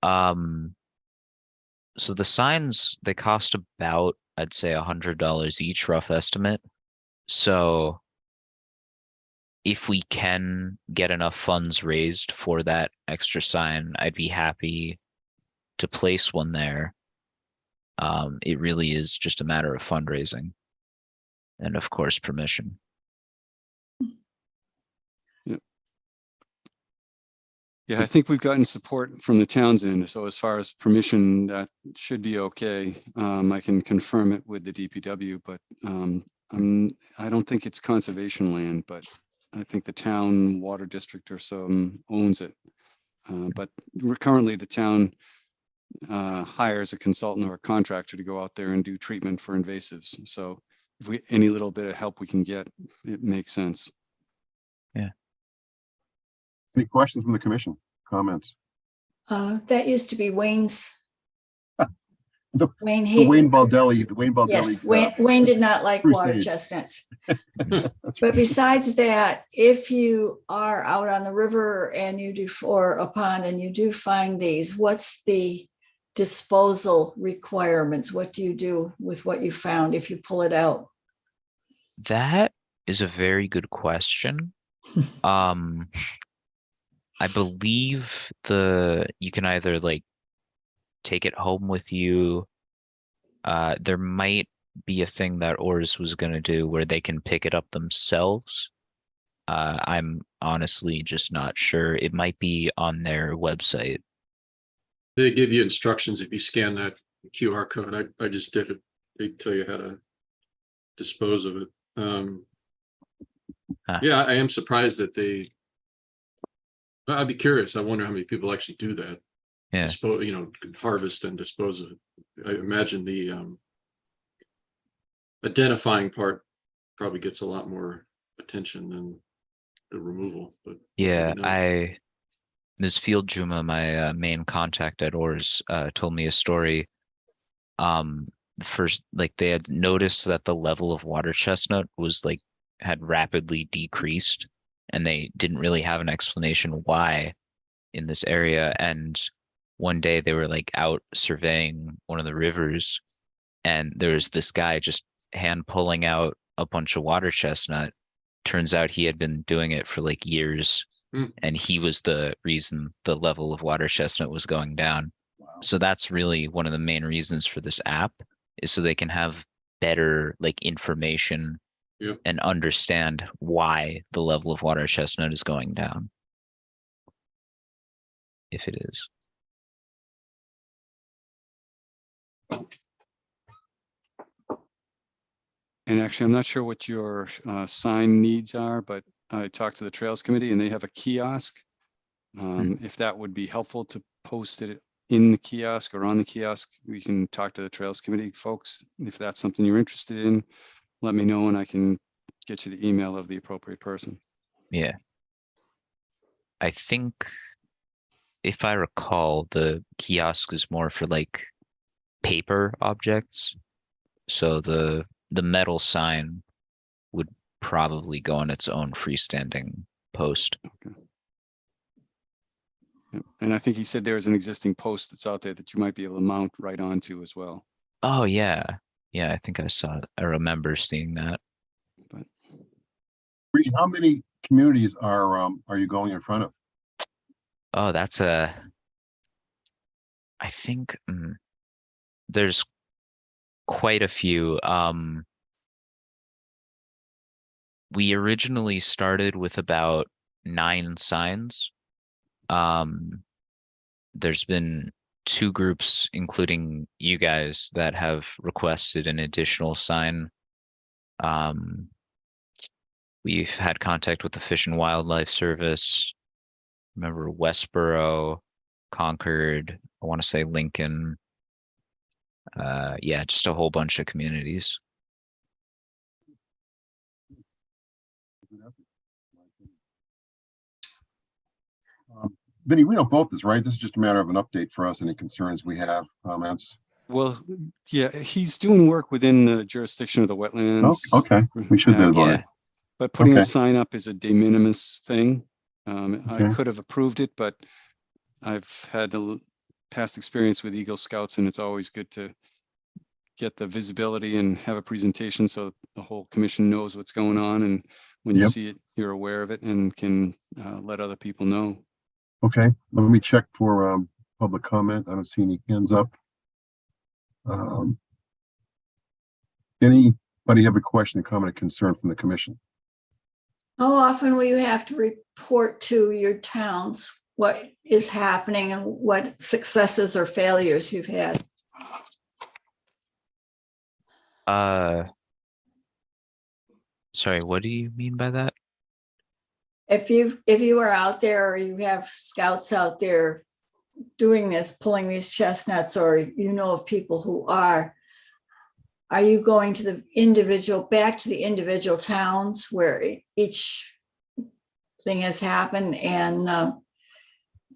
So the signs, they cost about, I'd say, $100 each, rough estimate. So if we can get enough funds raised for that extra sign, I'd be happy to place one there. It really is just a matter of fundraising and, of course, permission. Yeah, I think we've gotten support from the town's end. So as far as permission, that should be okay. I can confirm it with the DPW, but I don't think it's conservation land, but I think the town water district or some owns it. But currently the town hires a consultant or a contractor to go out there and do treatment for invasives. So if we, any little bit of help we can get, it makes sense. Yeah. Any questions from the commission? Comments? That used to be Wayne's. The Wayne Wayne Baldelli. The Wayne Baldelli. Yes, Wayne did not like water crusade. chestnuts. That's But besides that, if you are out on the river and you do, or a pond and you do find these, what's the disposal requirements? What do you do with what you found if you pull it out? That is a very good question. I believe you can either like take it home with you. There might be a thing that Oars was going to do where they can pick it up themselves. I'm honestly just not sure. It might be on their website. They give you instructions if you scan that QR code. I just did it. They tell you how to dispose of it. Yeah, I am surprised that I'd be curious. I wonder how many people actually do that. Yeah. Harvest and dispose of it. I imagine the identifying part probably gets a lot more attention than the removal. But Yeah, maybe not. Ms. Field Juma, my main contact at Oars, told me a story. First, like they had noticed that the level of water chestnut was like had rapidly decreased, and they didn't really have an explanation why in this area. And one day they were like out surveying one of the rivers, and there was this guy just hand pulling out a bunch of water chestnut. Turns out he had been doing it for like years, and he was the reason the level of water chestnut was going down. Wow. So that's really one of the main reasons for this app, is so they can have better like information and understand why the level of water chestnut is going down, if it is. And actually, I'm not sure what your sign needs are, but I talked to the Trails Committee and they have a kiosk. If that would be helpful to post it in the kiosk or on the kiosk, we can talk to the Trails Committee folks. If that's something you're interested in, let me know and I can get you the email of the appropriate person. Yeah. I think if I recall, the kiosk is more for like paper objects. So the metal sign would probably go on its own freestanding post. Okay. Yep. And I think he said there's an existing post that's out there that you might be able to mount right onto as well. Oh yeah. Yeah, I think I remember seeing that. But Reed, how many communities are you going in front of? Oh, I think there's quite a few. We originally started with about 9 signs. There's been 2 groups, including you guys, that have requested an additional sign. We've had contact with the Fish and Wildlife Service. Remember Westboro, Concord, I want to say Lincoln. Yeah, just a whole bunch of communities. Vinny, we don't vote this, right? This is just a matter of an update for us. Any concerns we have, comments? well, yeah, he's doing work within the jurisdiction of the wetlands. Oh, okay, we should then vote. Yeah, but putting a Okay. sign up is a de minimis thing. I Okay. could have approved it, but I've had past experience with Eagle Scouts, and it's always good to get the visibility and have a presentation so the whole commission knows what's going on. And when you Yep. see it, you're aware of it and can let other people know. Okay, let me check for public comment. I don't see any hands up. Anybody have a question, a comment, a concern from the commission? How often will you have to report to your towns what is happening and what successes or failures you've had. Sorry, what do you mean by that? If you are out there or you have scouts out there doing this, pulling these chestnuts, or you know of people who are you going to back to the individual towns where each thing has happened and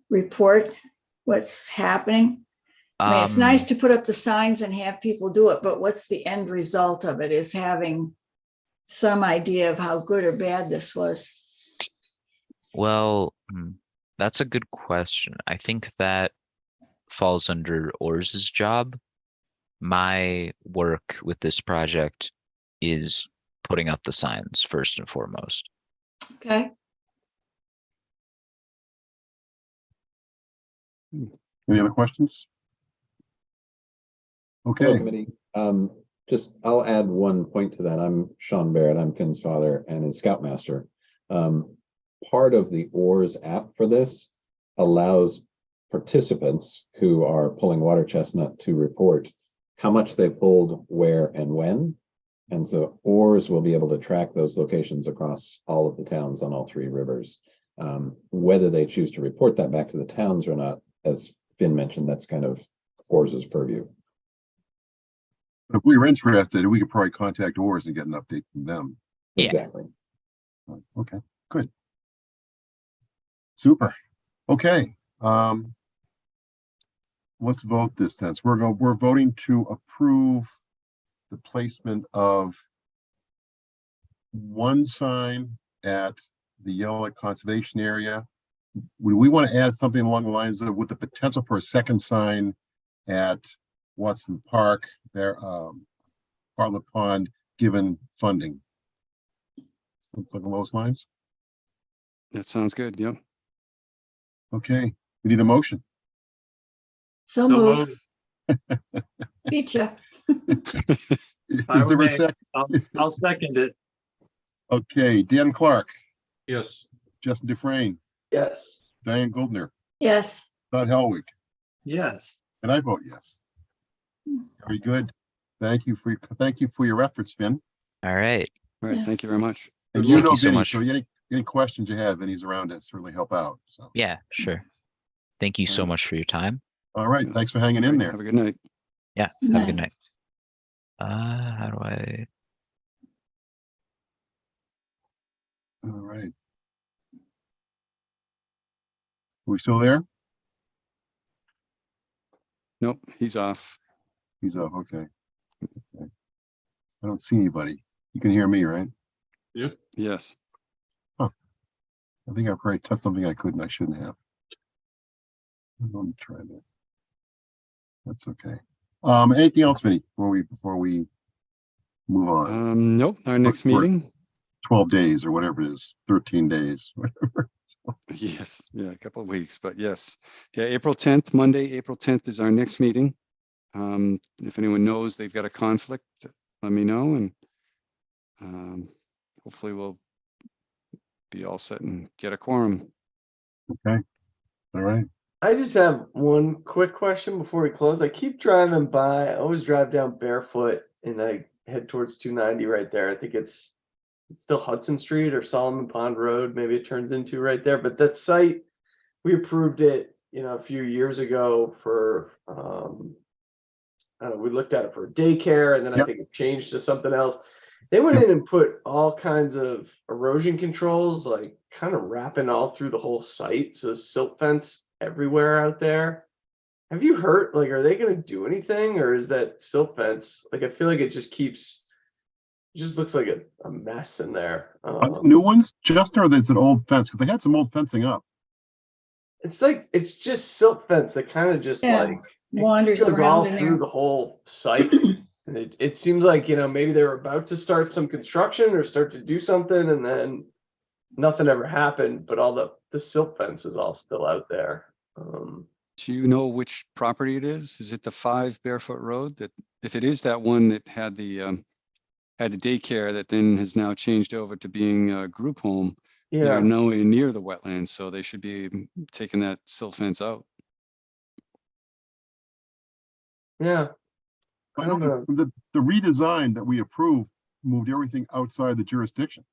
report what's happening? I mean, it's nice to put up the signs and have people do it, but what's the end result of it is having some idea of how good or bad this was. Well, that's a good question. I think that falls under Ors's job. My work with this project is putting up the signs first and foremost. Okay. Any other questions? Okay. Hello, committee. I'll add one point to that. I'm Sean Barrett. I'm Finn's father and his scoutmaster. Part of the ORS app for this allows participants who are pulling water chestnut to report how much they pulled, where, and when. And so ORS will be able to track those locations across all of the towns on all three rivers. Whether they choose to report that back to the towns or not, as Finn mentioned, that's kind of ORS's purview. If we were interested, we could probably contact ORS and get an update from them. Yeah. Exactly. Okay, good. Super. Okay. Let's vote this then. So we're voting to approve the placement of one sign at the Yellow Conservation Area. We want to add something along the lines of with the potential for a second sign at Watson Park, there, Bartlett Pond, given funding. Something along those lines. That sounds good. Yep. Okay, we need a motion. So move. Beat you. Is there a second? I'll second it. Okay, Dan Clark, Yes. Justin Dufresne, Yes. Diane Goldner, Yes. Todd Helwig, Yes. and I vote yes. Very good. Thank you for your efforts, Finn. All right. All right. Thank you very much. And Thank you so Vinny, much. so any questions you have, Vinny's around to certainly help out. So Yeah, sure. Thank you so much for your time. all right, thanks for hanging in there. Have a good night. Yeah, have a good night. How do I? All right. Are we still there? Nope, he's off. He's off. Okay. Okay. I don't see anybody. You can hear me, right? Yep. Yes. I think I probably touched something I couldn't. I shouldn't have. Let me try that. That's okay. Anything else, Vinny, before we move on? Nope. Our next For meeting. 12 days or whatever it is, 13 days, whatever. Yes. Yeah, a couple of weeks, but yes. Yeah, April 10th, Monday, April 10th is our next meeting. If anyone knows they've got a conflict, let me know, and hopefully we'll be all set and get a quorum. Okay. All right. I just have one quick question before we close. I keep driving by. I always drive down Barefoot and I head towards 290 right there. I think it's still Hudson Street or Solomon Pond Road. Maybe it turns into right there. But that site, we approved it, a few years ago for, we looked at it for daycare, and then I think it changed to something else. They went in and put all kinds of erosion controls, like kind of wrapping all through the whole site. So silt fence everywhere out there. Have you heard, like, are they going to do anything, or is that silt fence? Like, I feel like it just looks like a mess in there. New ones, just, or is it old fence? Because they had some old fencing up. It's like, it's just silt fence that kind of just like wanders goes all around in through there. the whole site. And it seems like, maybe they were about to start some construction or start to do something, and then nothing ever happened, but all the silt fence is all still out there. Do you know which property it is? Is it the 5 Barefoot Road? That if it is that one that had the daycare that then has now changed over to being a group home, Yeah, they're nowhere near the wetlands, so they should be taking that silt fence out. yeah. I know the redesign that we approved moved everything outside the jurisdiction.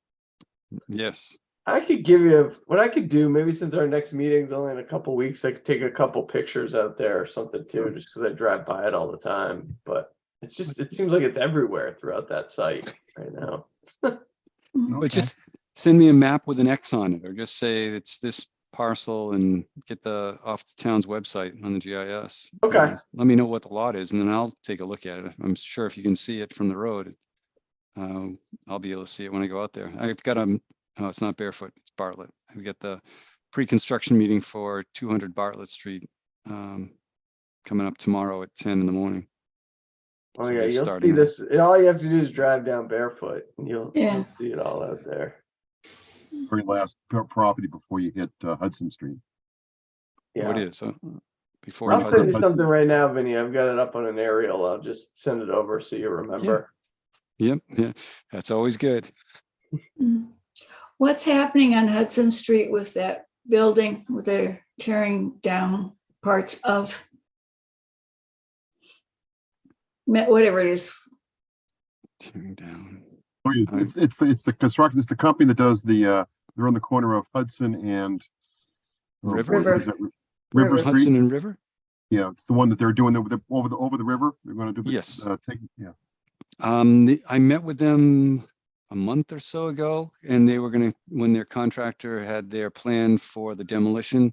Yes. I could give you what I could do. Maybe since our next meeting's only in a couple weeks, I could take a couple pictures out there or something too, just because I drive by it all the time. But it's just, it seems like it's everywhere throughout that site right now. But just send me a map with an X on it, or just say it's this parcel and get the off the town's website on the GIS. Okay. Let me know what the lot is, and then I'll take a look at it. I'm sure if you can see it from the road, I'll be able to see it when I go out there. I've got oh, it's not Barefoot, it's Bartlett. We got the pre-construction meeting for 200 Bartlett Street coming up tomorrow at 10 in the morning. Oh So yeah, they're you'll see starting this. All you have to do is drive down Barefoot, and you'll see it all out there. Very last property before you hit Hudson Street. Oh, it Yeah. is. Before I'll Hudson. send you something right now, Vinny. I've got it up on an aerial. I'll just send it over so you remember. Yep, yeah, that's always good. What's happening on Hudson Street with that building where they're tearing down parts of? Whatever it is. Tearing down. Oh, yeah, it's the construction. It's the company that does the. They're on the corner of Hudson and River. River Street. Hudson and River. Yeah, it's the one that they're doing over the river. They're going to do. Yes. Yeah. I met with them a month or so ago, and they were going to, when their contractor had their plan for the demolition,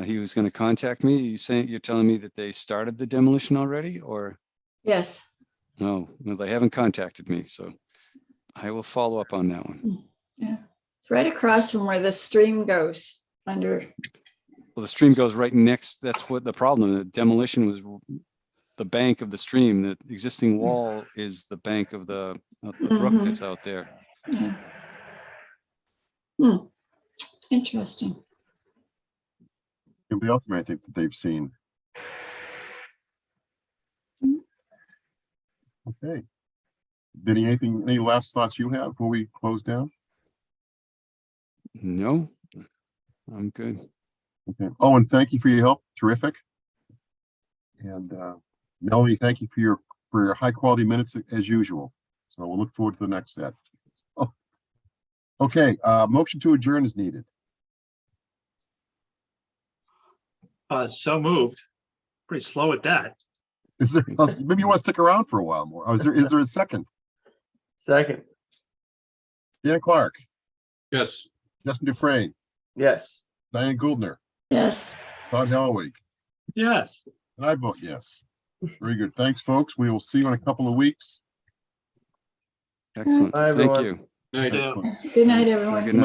he was going to contact me. You're telling me that they started the demolition already, or? Yes. No, well, they haven't contacted me, so I will follow up on that one. Yeah, it's right across from where the stream goes under. Well, the stream goes right next. That's what the problem. The demolition was the bank of the stream. The existing wall is the bank of the brook that's out there. Yeah. Interesting. Anybody else may think that they've seen? Okay. Vinny, any last thoughts you have before we close down? No, I'm good. Okay. Oh, and thank you for your help. Terrific. And Melanie, thank you for your high quality minutes as usual. So we'll look forward to the next set. Oh. Okay. Motion to adjourn is needed. So moved. Pretty slow at that. Is there maybe you want to stick around for a while more? Oh, is there a second? Second. Dan Clark. Yes. Justin Dufresne. Yes. Diane Gouldner. Yes. Todd Hellwig. Yes. And I vote yes. Very good. Thanks, folks. We will see you in a couple of weeks. Excellent. Bye, Thank everyone. you. Night. Excellent. Good night, everyone. Good night.